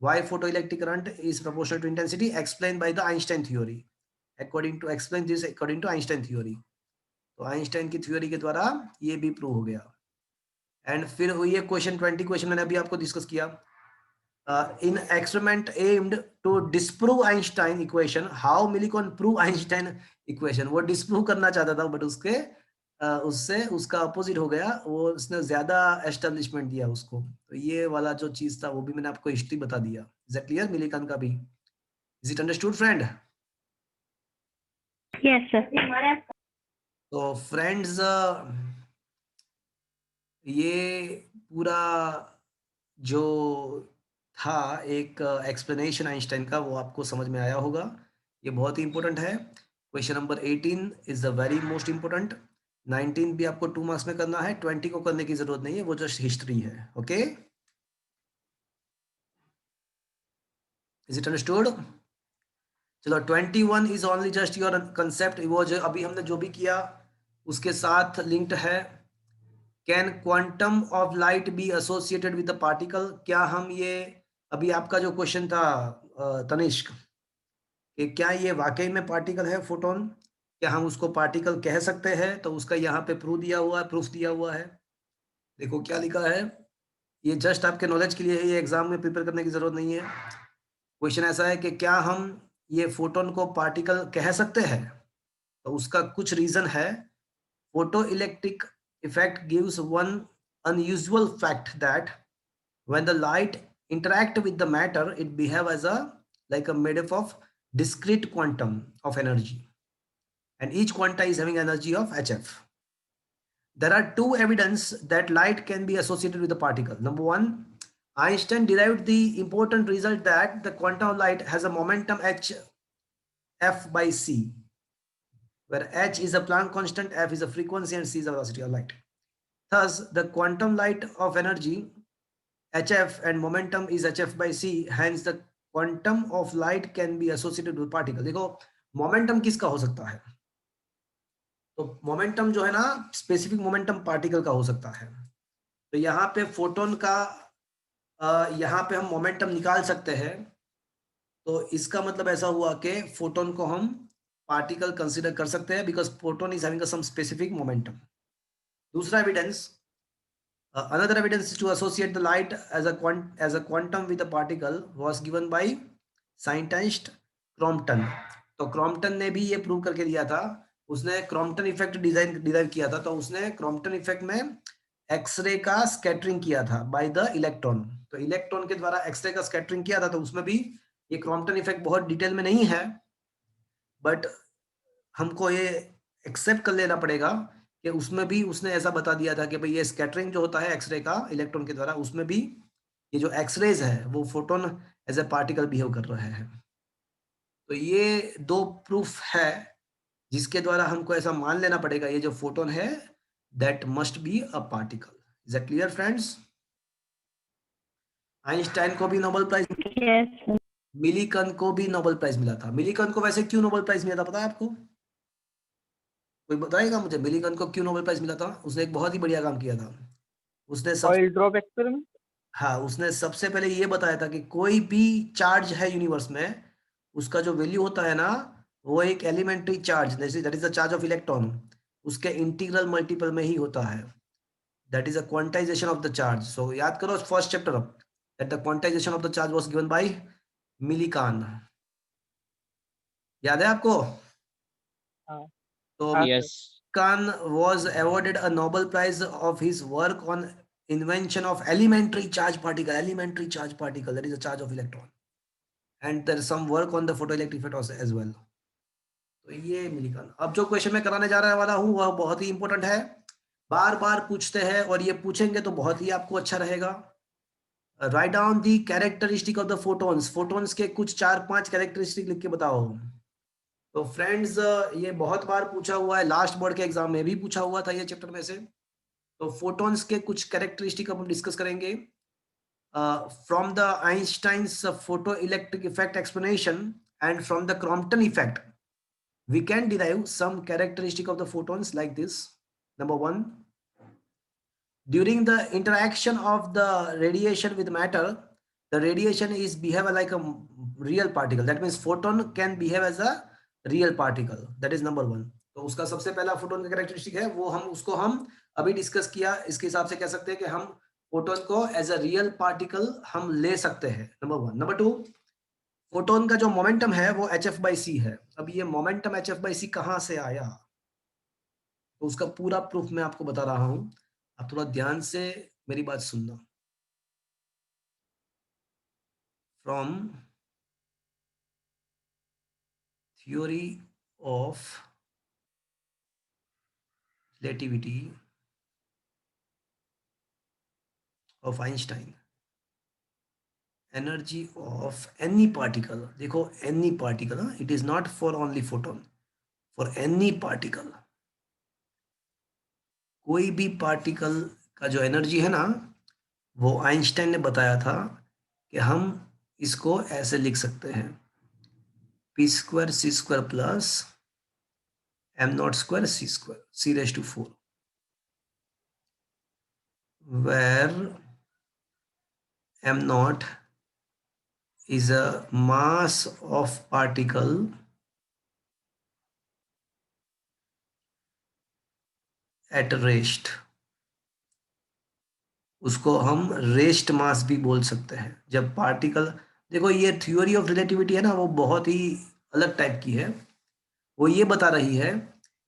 why photo electric current is proportional to intensity explain by the Einstein theory, according to explain this according to Einstein theory. तो आइंस्टाइन की थ्योरी के द्वारा ये भी प्रूव हो गया। एंड फिर ये क्वेश्चन 20 क्वेश्चन मैंने अभी आपको डिस्कस किया। In experiment aimed to disprove Einstein equation, how Millikan prove Einstein equation. वो डिस्प्रूव करना चाहता था बट उसके उससे उसका अपोजिट हो गया, वो उसने ज्यादा एस्टेब्लिशमेंट दिया उसको। तो ये वाला जो चीज था वो भी मैंने आपको हिस्ट्री बता दिया। इज दैट क्लियर मिलिकॉन का भी? Is it understood friend? Yes sir. तो फ्रेंड्स ये पूरा जो था एक एक्सप्लेनेशन आइंस्टाइन का, वो आपको समझ में आया होगा। ये बहुत ही इंपॉर्टेंट है। Question number 18 is the very most important. 19 भी आपको 2 मार्क्स में करना है, 20 को करने की जरूरत नहीं है, वो जस्ट हिस्ट्री है। Okay, is it understood? चलो 21 is only just your concept, वो जो अभी हमने जो भी किया उसके साथ लिंक्ड है। Can quantum of light be associated with the particle? क्या हम ये अभी आपका जो क्वेश्चन था तनिष्क, कि क्या ये वाकई में पार्टिकल है फोटोन, क्या हम उसको पार्टिकल कह सकते हैं? तो उसका यहाँ पे प्रूफ दिया हुआ है। देखो क्या लिखा है, ये जस्ट आपके नॉलेज के लिए है, ये एग्जाम में प्रिपेयर करने की जरूरत नहीं है। क्वेश्चन ऐसा है कि क्या हम ये फोटोन को पार्टिकल कह सकते हैं? तो उसका कुछ रीजन है। Photo electric effect gives one unusual fact that when the light interact with the matter, it behave as a like a made up of discrete quantum of energy, and each quanta is having energy of hf. There are two evidence that light can be associated with a particle. Number one, Einstein derived the important result that the quantum of light has a momentum h f by c, where h is a Planck constant, f is a frequency, and c is the velocity of light. Thus the quantum light of energy hf and momentum is hf by c, hence the quantum of light can be associated with particle. देखो momentum किसका हो सकता है? तो momentum जो है ना, specific momentum particle का हो सकता है। तो यहाँ पे फोटोन का यहाँ पे हम मोमेंटम निकाल सकते हैं। तो इसका मतलब ऐसा हुआ कि फोटोन को हम पार्टिकल कंसीडर कर सकते हैं, because photon is having some specific momentum. दूसरा evidence, another evidence to associate the light as a quantum with a particle was given by scientist Crompton. तो क्रॉम्पटन ने भी ये प्रूव करके दिया था, उसने क्रॉम्पटन इफेक्ट डिराइव किया था। तो उसने क्रॉम्पटन इफेक्ट में एक्सरे का स्कैटरिंग किया था बाय द इलेक्ट्रॉन। तो इलेक्ट्रॉन के द्वारा एक्सरे का स्कैटरिंग किया था, तो उसमें भी ये क्रॉम्पटन इफेक्ट बहुत डिटेल में नहीं है, बट हमको ये एक्सेप्ट कर लेना पड़ेगा कि उसमें भी उसने ऐसा बता दिया था कि भाई ये स्कैटरिंग जो होता है एक्सरे का इलेक्ट्रॉन के द्वारा, उसमें भी ये जो एक्सरेज है वो photon as a particle behave कर रहे हैं। तो ये दो प्रूफ है जिसके द्वारा हमको ऐसा मान लेना पड़ेगा ये जो फोटोन है that must be a particle. Is that clear friends? Einstein को भी नोबेल प्राइज, Yes. मिलीकन को भी नोबेल प्राइज मिला था। मिलीकन को वैसे क्यों नोबेल प्राइज मिला था पता है आपको? कोई बताएगा मुझे मिलीकन को क्यों नोबेल प्राइज मिला था? उसने एक बहुत ही बढ़िया काम किया था। उसने सब, ऑयल ड्रॉप एक्सपेरिमेंट। हाँ, उसने सबसे पहले ये बताया था कि कोई भी चार्ज है यूनिवर्स में, उसका जो वैल्यू होता है ना, वो एक elementary charge, that is the charge of electron, उसके इंटीग्रल मल्टीपल में ही होता है। That is a quantisation of the charge. So याद करो first chapter that the quantisation of the charge was given by Millikan. याद है आपको? हाँ तो हाँ Yes. Kahn was awarded a Nobel Prize of his work on invention of elementary charge particle. Elementary charge particle, that is a charge of electron, and there is some work on the photoelectric effect as well. तो ये मिलीकन। अब जो question मैं कराने जा रहा वाला हूँ वह बहुत ही इंपॉर्टेंट है, बार बार पूछते हैं, और ये पूछेंगे तो बहुत ही आपको अच्छा रहेगा। Write down the characteristic of the photons. Photons के कुछ 4-5 कैरेक्टरिस्टिक लिख के बताओ। तो फ्रेंड्स ये बहुत बार पूछा हुआ है, लास्ट बोर्ड के एग्जाम में भी पूछा हुआ था ये चैप्टर में से। तो फोटॉन्स के कुछ कैरेक्टरिस्टिक हम डिस्कस करेंगे from the Einstein's photo electric effect explanation and from the Crompton effect we can derive some characteristic of the photons like this. Number one, during the interaction of the radiation with matter, the radiation is behave like a real particle. That means photon can behave as a real particle. That is number one. तो उसका सबसे पहला photon का characteristic है वो उसको हम अभी डिस्कस किया, इसके हिसाब से कह सकते हैं कि हम फोटोन को एज अ रियल पार्टिकल हम ले सकते हैं। Number one. Number two, photon का जो मोमेंटम है वो hf/c है। अब ये मोमेंटम hf/c कहाँ से आया, तो उसका पूरा प्रूफ मैं आपको बता रहा हूं, आप थोड़ा ध्यान से मेरी बात सुनना। From theory of relativity of Einstein, energy of any particle, देखो any particle, it is not for only photon, for any particle कोई भी पार्टिकल का जो एनर्जी है ना, वो आइंस्टाइन ने बताया था कि हम इसको ऐसे लिख सकते हैं, p² c² plus m0² c², c⁴, where m0 is a mass of particle at rest. उसको हम रेस्ट मास भी बोल सकते हैं। जब पार्टिकल, देखो ये थ्योरी ऑफ रिलेटिविटी है ना, वो बहुत ही अलग टाइप की है। वो ये बता रही है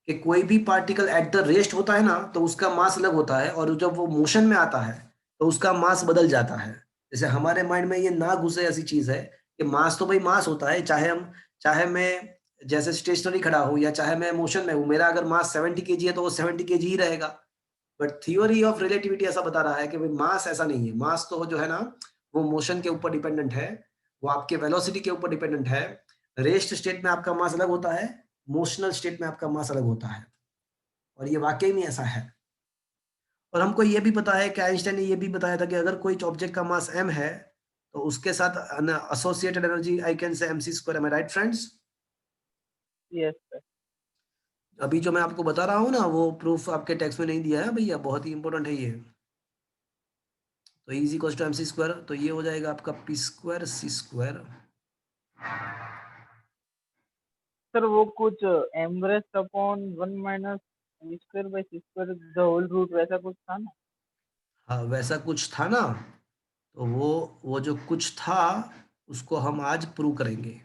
कि कोई भी पार्टिकल एट द रेस्ट होता है ना, तो उसका मास अलग होता है, और जब वो मोशन में आता है तो उसका मास बदल जाता है। जैसे हमारे माइंड में ये ना घुसे ऐसी चीज है कि मास तो भाई मास होता है, चाहे मैं जैसे स्टेशनरी खड़ा हूँ या चाहे मैं मोशन में हूँ, मेरा अगर मास 70 kg है तो वो 70 kg ही रहेगा। बट थियोरी ऑफ रिलेटिविटी ऐसा बता रहा है कि भाई मास ऐसा नहीं है। मास तो जो है ना, वो मोशन के ऊपर डिपेंडेंट है, वो आपके वेलोसिटी के ऊपर डिपेंडेंट है। रेस्ट स्टेट में आपका मास अलग होता है, मोशनल स्टेट में आपका मास अलग होता है, और ये वाकई में ऐसा है। और हमको ये भी पता है कि आइंस्टाइन ने ये भी बताया था कि अगर कोई ऑब्जेक्ट का मास m है तो उसके साथ associated energy I can say mc²। Am I right friends? Yes sir. अभी जो मैं आपको बता रहा हूँ ना, वो प्रूफ आपके टेक्स्ट में नहीं दिया है भैया, बहुत ही इंपॉर्टेंट है ये। तो इज इक्वल टू mc², तो ये हो जाएगा आपका p² c²। सर वो कुछ m rest upon 1 minus v²/c² the whole root वैसा कुछ था ना? हाँ वैसा कुछ था ना, तो वो जो कुछ था उसको हम आज प्रूव करेंगे।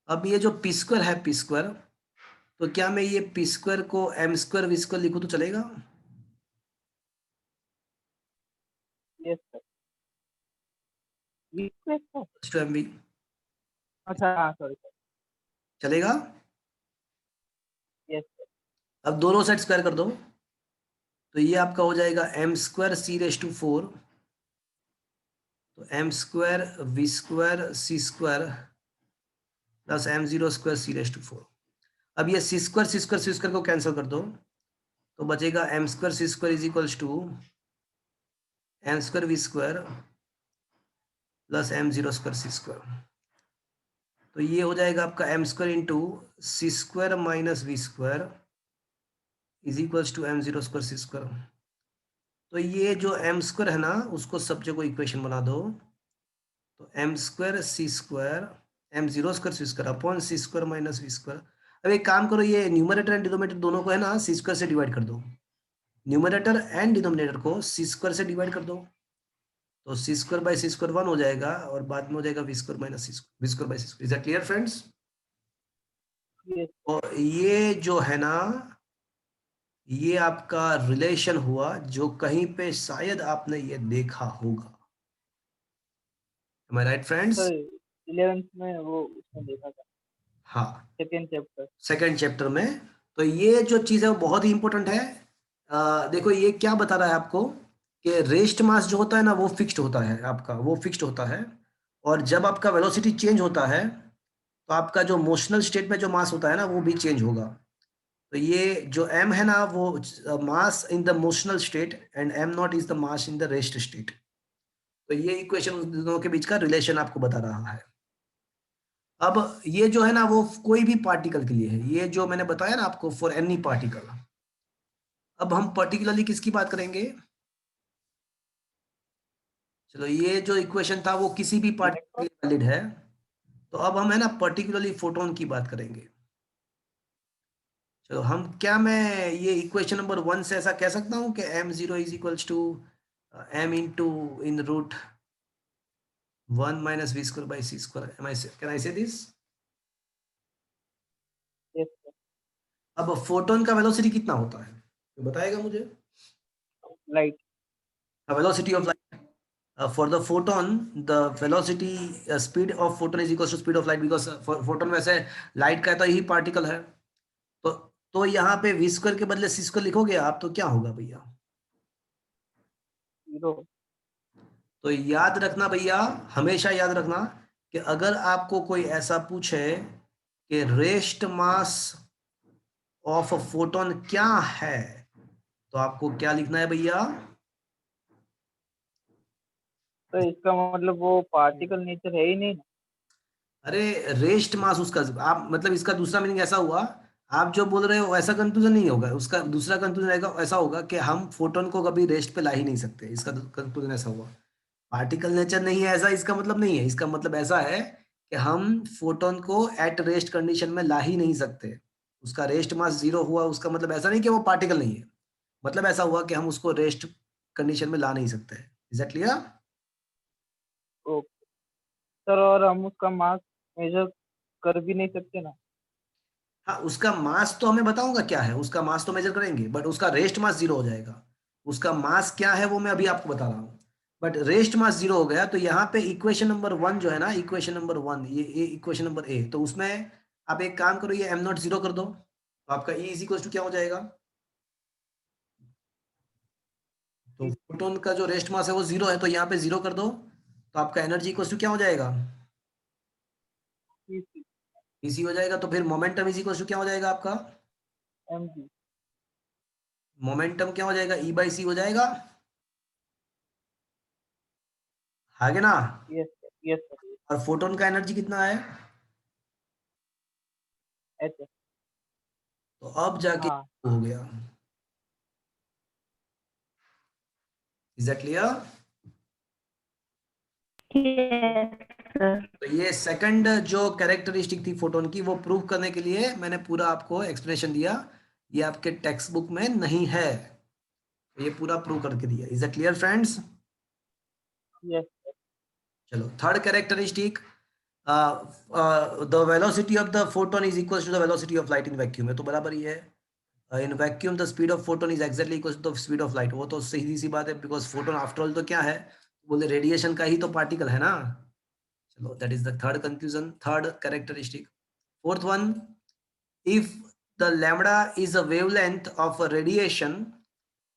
अब ये जो p² है, p², तो क्या मैं ये p² को m² v² लिखूं तो चलेगा? Yes sir. v² था? टू mv अच्छा हाँ सॉरी सर। चलेगा? Yes sir. अब दोनों साइड स्क्वायर कर दो, तो ये आपका हो जाएगा m² c⁴, तो m² v² c² plus m0² c⁴। अब ये c² को कैंसिल कर दो, तो बचेगा m² c² is equals to m² v² plus m0² c²। तो ये हो जाएगा आपका m² into c² minus v² is equals to m0² c²। तो ये जो m² है ना, उसको सब जगह इक्वेशन बना दो, तो m² c² m0² c² upon c² minus v²। अब एक काम करो, ये न्यूमरेटर एंड डिनोमिनेटर दोनों को है ना c² से डिवाइड कर दो। न्यूमरेटर एंड डिनोमिनेटर को c² से डिवाइड कर दो, तो c²/c² 1 हो जाएगा, और बाद में हो जाएगा v² minus v²/c²। Is that clear friends? Yes और ये जो है ना, ये आपका रिलेशन हुआ जो कहीं पे शायद आपने ये देखा होगा। Am I right friends? Sir 11th में वो उसमें देखा था, हाँ, सेकेंड चैप्टर। सेकंड चैप्टर में। तो ये जो चीज है वो बहुत ही इंपॉर्टेंट है। देखो ये क्या बता रहा है आपको कि रेस्ट मास जो होता है ना, वो फिक्स्ड होता है आपका, वो फिक्स्ड होता है। और जब आपका वेलोसिटी चेंज होता है तो आपका जो मोशनल स्टेट में जो मास होता है ना, वो भी चेंज होगा। तो ये जो m है ना, वो mass in the motional state, and m0 is the mass in the rest state. तो ये इक्वेशन उन दोनों के बीच का रिलेशन आपको बता रहा है। अब ये जो है ना, वो कोई भी पार्टिकल के लिए है, ये जो मैंने बताया ना आपको, फॉर एनी पार्टिकल। अब हम पर्टिकुलरली किसकी बात करेंगे? चलो ये जो इक्वेशन था वो किसी भी पार्टिकल के लिए वैलिड है, तो अब हम है ना पर्टिकुलरली फोटोन की बात करेंगे। चलो मैं ये इक्वेशन नंबर 1 से ऐसा कह सकता हूँ कि m0 is equals to m into इन root 1 minus v²/c²। Can I say this? Yes sir. अब फोटोन का वेलोसिटी कितना होता है, तो बताएगा मुझे? Light. Velocity of light for the photon, the velocity speed of photon is equals to speed of light, because photon वैसे light का तो यही पार्टिकल है। तो यहाँ पे v² के बदले c² लिखोगे आप तो क्या होगा भैया? 0। तो याद रखना भैया, हमेशा याद रखना कि अगर आपको कोई ऐसा पूछे कि रेस्ट मास ऑफ फोटोन क्या है, तो आपको क्या लिखना है भैया? तो इसका मतलब वो पार्टिकल नेचर है ही नहीं ना। अरे रेस्ट मास उसका, आप मतलब इसका दूसरा मीनिंग ऐसा हुआ, आप जो बोल रहे हो ऐसा कंक्लूजन नहीं होगा, उसका दूसरा कंक्लूजन रहेगा, ऐसा होगा कि हम फोटोन को कभी रेस्ट पे ला ही नहीं सकते, इसका कंक्लूजन ऐसा हुआ। पार्टिकल नेचर नहीं है ऐसा इसका मतलब नहीं है, इसका मतलब ऐसा है कि हम फोटोन को एट रेस्ट कंडीशन में ला ही नहीं सकते। उसका रेस्ट मास 0 हुआ, उसका मतलब ऐसा नहीं कि वो पार्टिकल नहीं है, मतलब ऐसा हुआ कि हम उसको रेस्ट कंडीशन में ला नहीं सकते। Is that clear? Okay sir, और हम उसका मास मेजर कर भी नहीं सकते ना। हाँ, उसका मास तो हमें बताऊंगा क्या है, उसका मास तो मेजर करेंगे, बट उसका रेस्ट मास 0 हो जाएगा। उसका मास क्या है वो मैं अभी आपको बता रहा हूँ, बट रेस्ट मास 0 हो गया। तो यहाँ पे इक्वेशन नंबर 1 जो है ना, इक्वेशन नंबर 1, ये इक्वेशन नंबर ए, तो उसमें आप एक काम करो, ये एम नॉट 0 कर दो, तो आपका ई इज इक्वल टू क्या हो जाएगा? तो फोटोन का जो रेस्ट मास है वो 0 है, तो यहाँ पे 0 कर दो, तो आपका एनर्जी इक्वल टू क्या हो जाएगा? इसी हो जाएगा। तो फिर मोमेंटम इज इक्वल टू क्या हो जाएगा आपका? M G. मोमेंटम क्या हो जाएगा? ई बाई सी हो जाएगा, आगे ना। Yes yes sir. और फोटोन का एनर्जी कितना है? एच। तो अब जाके हाँ। हो गया। Is that clear? Yes, sir. तो ये सेकंड जो कैरेक्टरिस्टिक थी फोटोन की, वो प्रूव करने के लिए मैंने पूरा आपको एक्सप्लेनेशन दिया, ये आपके टेक्स्ट बुक में नहीं है, तो ये पूरा प्रूव करके दिया। Is that clear friends? Yes. चलो third characteristic, the velocity of the photon is equal to the velocity of light in vacuum है, तो बराबर ही है। In vacuum the speed of photon is exactly equal to the speed of light, वो तो सीधी सी बात है, बिकॉज फोटोन आफ्टर ऑल तो क्या है, बोले रेडिएशन का ही तो पार्टिकल है ना। चलो that is the third conclusion, third characteristic. Fourth one, if the lambda is a wavelength of a radiation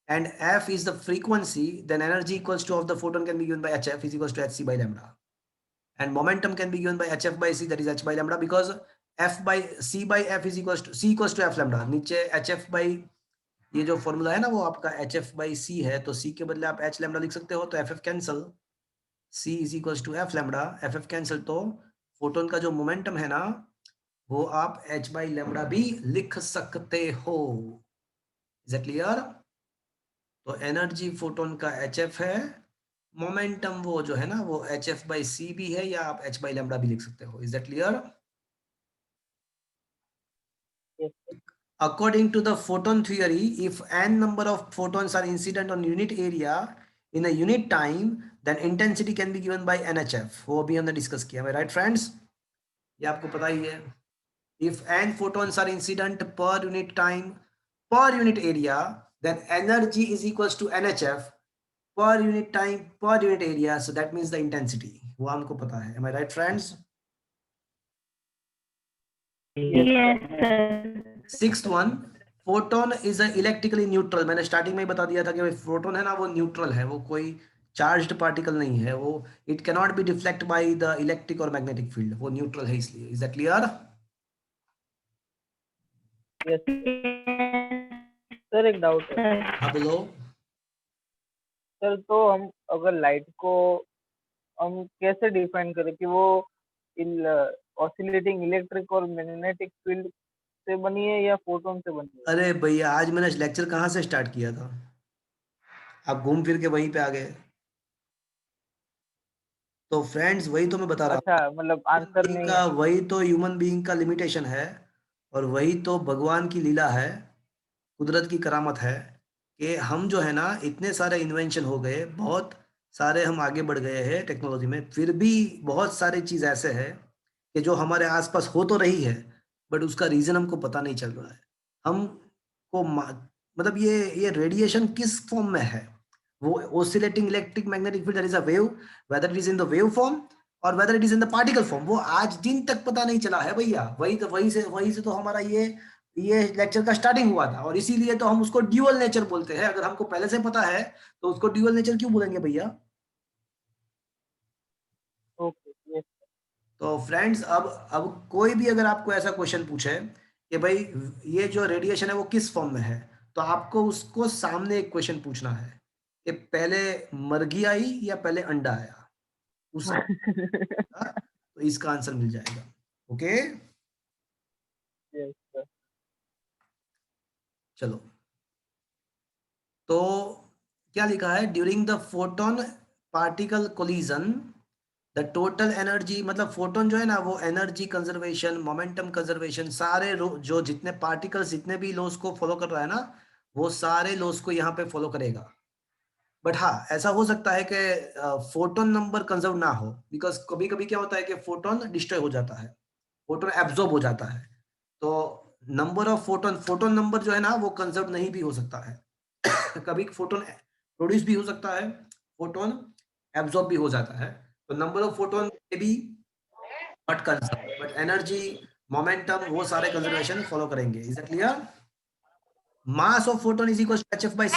and f is the frequency, then energy equals to of the photon can be given by hf is equals to hc by lambda, and momentum can be given by hf by c, that is h by lambda, because f by c by f is equals to c equals to f lambda, नीचे hf by ये जो formula है ना वो आपका hf by c है, तो c के बदले आप h lambda लिख सकते हो, तो ff cancel, c is equals to f lambda, ff cancel, तो फोटोन का जो मोमेंटम है ना वो आप h बाई लेमडा भी लिख सकते हो। Is it clear? तो एनर्जी फोटोन का hf है, मोमेंटम वो जो है ना वो hf बाई c भी है, या आप h बाई लेमडा भी लिख सकते हो। Is that clear? Yes. According to the photon theory, if n number of photons are incident on unit area in a unit time, then intensity can be given by nhf, वो अभी हमने discuss किया है, right friends? ये आपको पता ही है। If n photons are incident per unit time per unit area, then energy is equals to nhf per unit time per unit area, so that means the intensity, वो हमको पता है। Am I right friends? Yes, sir. Sixth one, photon is a electrically neutral, मैंने starting में ही बता दिया था कि फोटोन है ना वो न्यूट्रल है, वो कोई चार्ज्ड पार्टिकल नहीं है, वो it can not be deflect by the electric और मैग्नेटिक फील्ड, वो न्यूट्रल है इसलिए। Is that clear? Yes Yes, sir, एक डाउट है। sir. हाँ बोलो। सर, तो हम अगर लाइट को हम कैसे डिफाइन करें कि वो ऑसिलेटिंग इलेक्ट्रिक और मैग्नेटिक फील्ड से बनी है या फोटोन से बनी है। अरे भैया आज मैंने लेक्चर कहाँ से स्टार्ट किया था, आप घूम फिर के वहीं पे आ गए। तो फ्रेंड्स वही तो मैं बता रहा अच्छा, मतलब हूँ, आंसर नहीं है। वही तो ह्यूमन बीइंग का लिमिटेशन है, और वही तो भगवान की लीला है, कुदरत की करामत है, कि हम जो है ना इतने सारे इन्वेंशन हो गए, बहुत सारे हम आगे बढ़ गए हैं टेक्नोलॉजी में, फिर भी बहुत सारी चीज ऐसे है कि जो हमारे आसपास हो तो रही है, बट उसका रीजन हमको पता नहीं चल रहा है। हमको मतलब ये रेडिएशन किस फॉर्म में है, वो oscillating electric magnetic field, that is a wave, whether it is in the wave form और whether it is in the particle form, वो आज दिन तक पता नहीं चला है भैया। वही से तो हमारा ये लेक्चर का स्टार्टिंग हुआ था, और इसीलिए तो हम उसको ड्यूअल नेचर बोलते हैं। अगर हमको पहले से पता है तो उसको ड्यूअल नेचर क्यों बोलेंगे भैया? ओके। यस। तो फ्रेंड्स अब कोई भी अगर आपको ऐसा क्वेश्चन पूछे कि भाई ये जो रेडिएशन है वो किस फॉर्म में है, तो आपको उसको सामने एक क्वेश्चन पूछना है कि पहले मुर्गी आई या पहले अंडा आया, उसका तो इसका आंसर मिल जाएगा। Okay, yes sir. चलो, तो क्या लिखा है, during the photon particle collision the total energy, मतलब फोटोन जो है ना वो एनर्जी कंजर्वेशन, मोमेंटम कंजर्वेशन, सारे जो जितने पार्टिकल्स जितने भी लॉस को फॉलो कर रहा है ना, वो सारे लॉस को यहाँ पे फॉलो करेगा। बट हाँ, ऐसा हो सकता है कि फोटोन नंबर कंजर्व ना हो, बिकॉज कभी कभी क्या होता है कि फोटोन डिस्ट्रॉय हो जाता है, फोटोन एब्जॉर्ब हो जाता है, तो number of photon, photon number जो है ना वो कंजर्व नहीं भी हो सकता है। कभी फोटोन प्रोड्यूस भी हो सकता है, फोटोन एब्जॉर्ब भी हो जाता है, तो number of photon may be not conserve, but energy, momentum, वो सारे कंजर्वेशन फॉलो करेंगे। Is it clear? Mass of photon is equal to hf by c।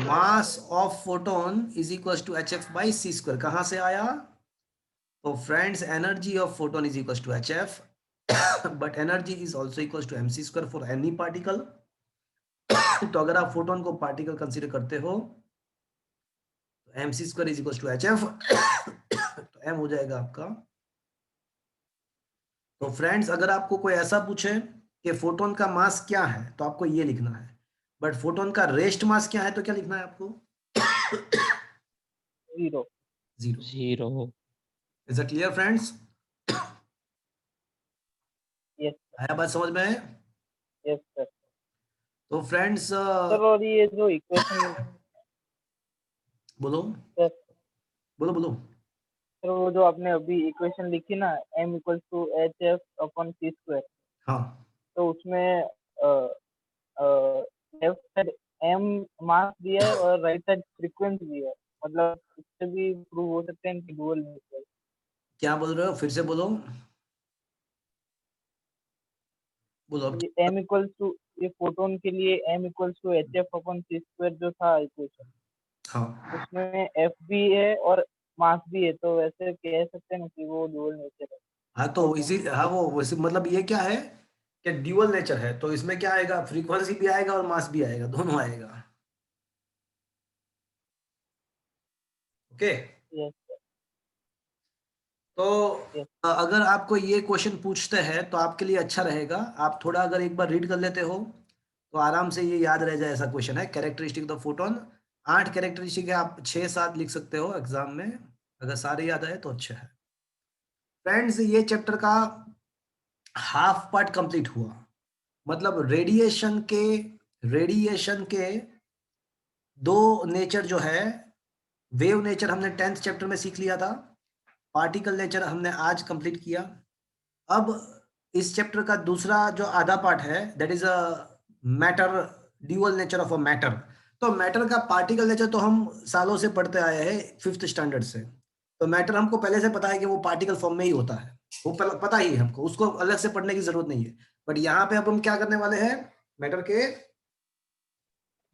Mass of photon is equal to hf by c square. कहां से आया? तो friends, energy of photon is equal to hf, but energy is also equal to mc square for any particle. तो अगर आप photon को particle consider करते हो तो mc square is equal to hf, तो m हो जाएगा आपका। तो फ्रेंड्स, अगर आपको कोई ऐसा पूछे कि फोटोन का मास क्या है तो आपको ये लिखना है, बट फोटोन का रेस्ट मास क्या है तो क्या लिखना है आपको? 0। 0। Zero. Is it clear friends? Yes आया बात समझ में? Yes sir. तो फ्रेंड्स, सर और ये जो इक्वेशन, बोलो सर बोलो बोलो। सर वो जो आपने अभी इक्वेशन लिखी ना, m equal to hf upon c square, हाँ, तो उसमें लेफ्ट साइड m मास दिया है और राइट साइड फ्रीक्वेंसी दिया है, मतलब इससे भी प्रूव हो सकते हैं कि डुअल नेचर। क्या बोल रहे हो, फिर से बोलो बोलो अब। ये m इक्वल टू, ये फोटोन के लिए m equal to hf upon c square जो था इक्वेशन, हाँ उसमें f भी है और मास भी है, तो वैसे कह सकते हैं ना कि वो डुअल नेचर है हाँ, तो इसी, फोटोन। हाँ वो वैसे मतलब ये क्या है कि ड्यूअल नेचर है, तो इसमें क्या आएगा, फ्रीक्वेंसी भी आएगा और मास भी आएगा, दोनों आएगा। ओके, यस तो यस अगर आपको ये क्वेश्चन पूछते हैं तो आपके लिए अच्छा रहेगा, आप थोड़ा अगर एक बार रीड कर लेते हो तो आराम से ये याद रह जाए। ऐसा क्वेश्चन है, कैरेक्टरिस्टिक ऑफ फोटोन, 8 कैरेक्टरिस्टिक है, आप 6-7 लिख सकते हो एग्जाम में, अगर सारे याद आए तो अच्छा है। फ्रेंड्स, ये चैप्टर का हाफ पार्ट कंप्लीट हुआ, मतलब रेडिएशन के दो नेचर जो है, वेव नेचर हमने 10th चैप्टर में सीख लिया था, पार्टिकल नेचर हमने आज कंप्लीट किया। अब इस चैप्टर का दूसरा जो आधा पार्ट है, that is a matter, dual nature of a matter. तो मैटर का पार्टिकल नेचर तो हम सालों से पढ़ते आए हैं 5th स्टैंडर्ड से, तो मैटर हमको पहले से पता है कि वो पार्टिकल फॉर्म में ही होता है, वो पता ही है हमको, उसको अलग से पढ़ने की जरूरत नहीं है। बट यहाँ पे अब हम क्या करने वाले हैं, मैटर के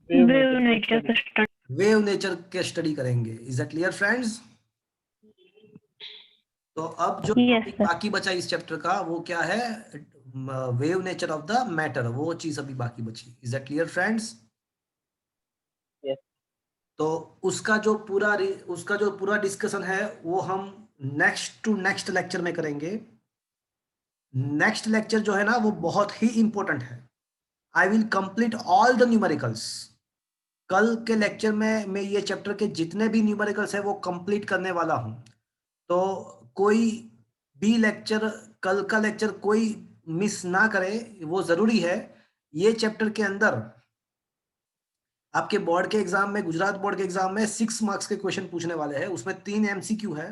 वेव नेचर का स्टडी। वेव नेचर के स्टडी करेंगे। Is that clear friends? तो अब जो यस टॉपिक सर। बाकी बचा इस चैप्टर का वो क्या है, wave nature of the matter, वो चीज अभी बाकी बची। Is that clear friends? Yes तो उसका जो पूरा डिस्कशन है वो हम नेक्स्ट टू नेक्स्ट लेक्चर में करेंगे। नेक्स्ट लेक्चर जो है ना वो बहुत ही इंपॉर्टेंट है। I will complete all the numericals. कल के लेक्चर में मैं ये चैप्टर के जितने भी न्यूमेरिकल्स है वो कंप्लीट करने वाला हूं, तो कोई भी लेक्चर, कल का लेक्चर कोई मिस ना करे, वो जरूरी है। ये चैप्टर के अंदर आपके बोर्ड के एग्जाम में, गुजरात बोर्ड के एग्जाम में 6 मार्क्स के क्वेश्चन पूछने वाले हैं, उसमें 3 एमसीक्यू है,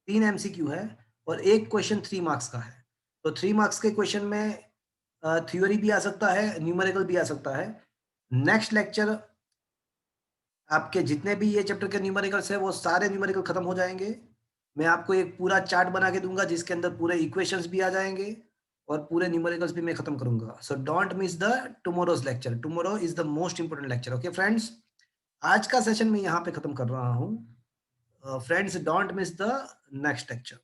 3 एमसीक्यू है और एक क्वेश्चन 3 मार्क्स का है। तो 3 मार्क्स के क्वेश्चन में थ्योरी भी आ सकता है, न्यूमेरिकल भी आ सकता है। नेक्स्ट लेक्चर आपके जितने भी ये चैप्टर के न्यूमेरिकल्स है वो सारे न्यूमेरिकल खत्म हो जाएंगे। मैं आपको एक पूरा चार्ट बना के दूंगा जिसके अंदर पूरे इक्वेशंस भी आ जाएंगे और पूरे न्यूमेरिकल्स भी मैं खत्म करूंगा। So don't miss the tomorrow's lecture, tomorrow is the most important lecture. Okay friends, आज का सेशन मैं यहाँ पे खत्म कर रहा हूँ। Friends, don't miss the next lecture.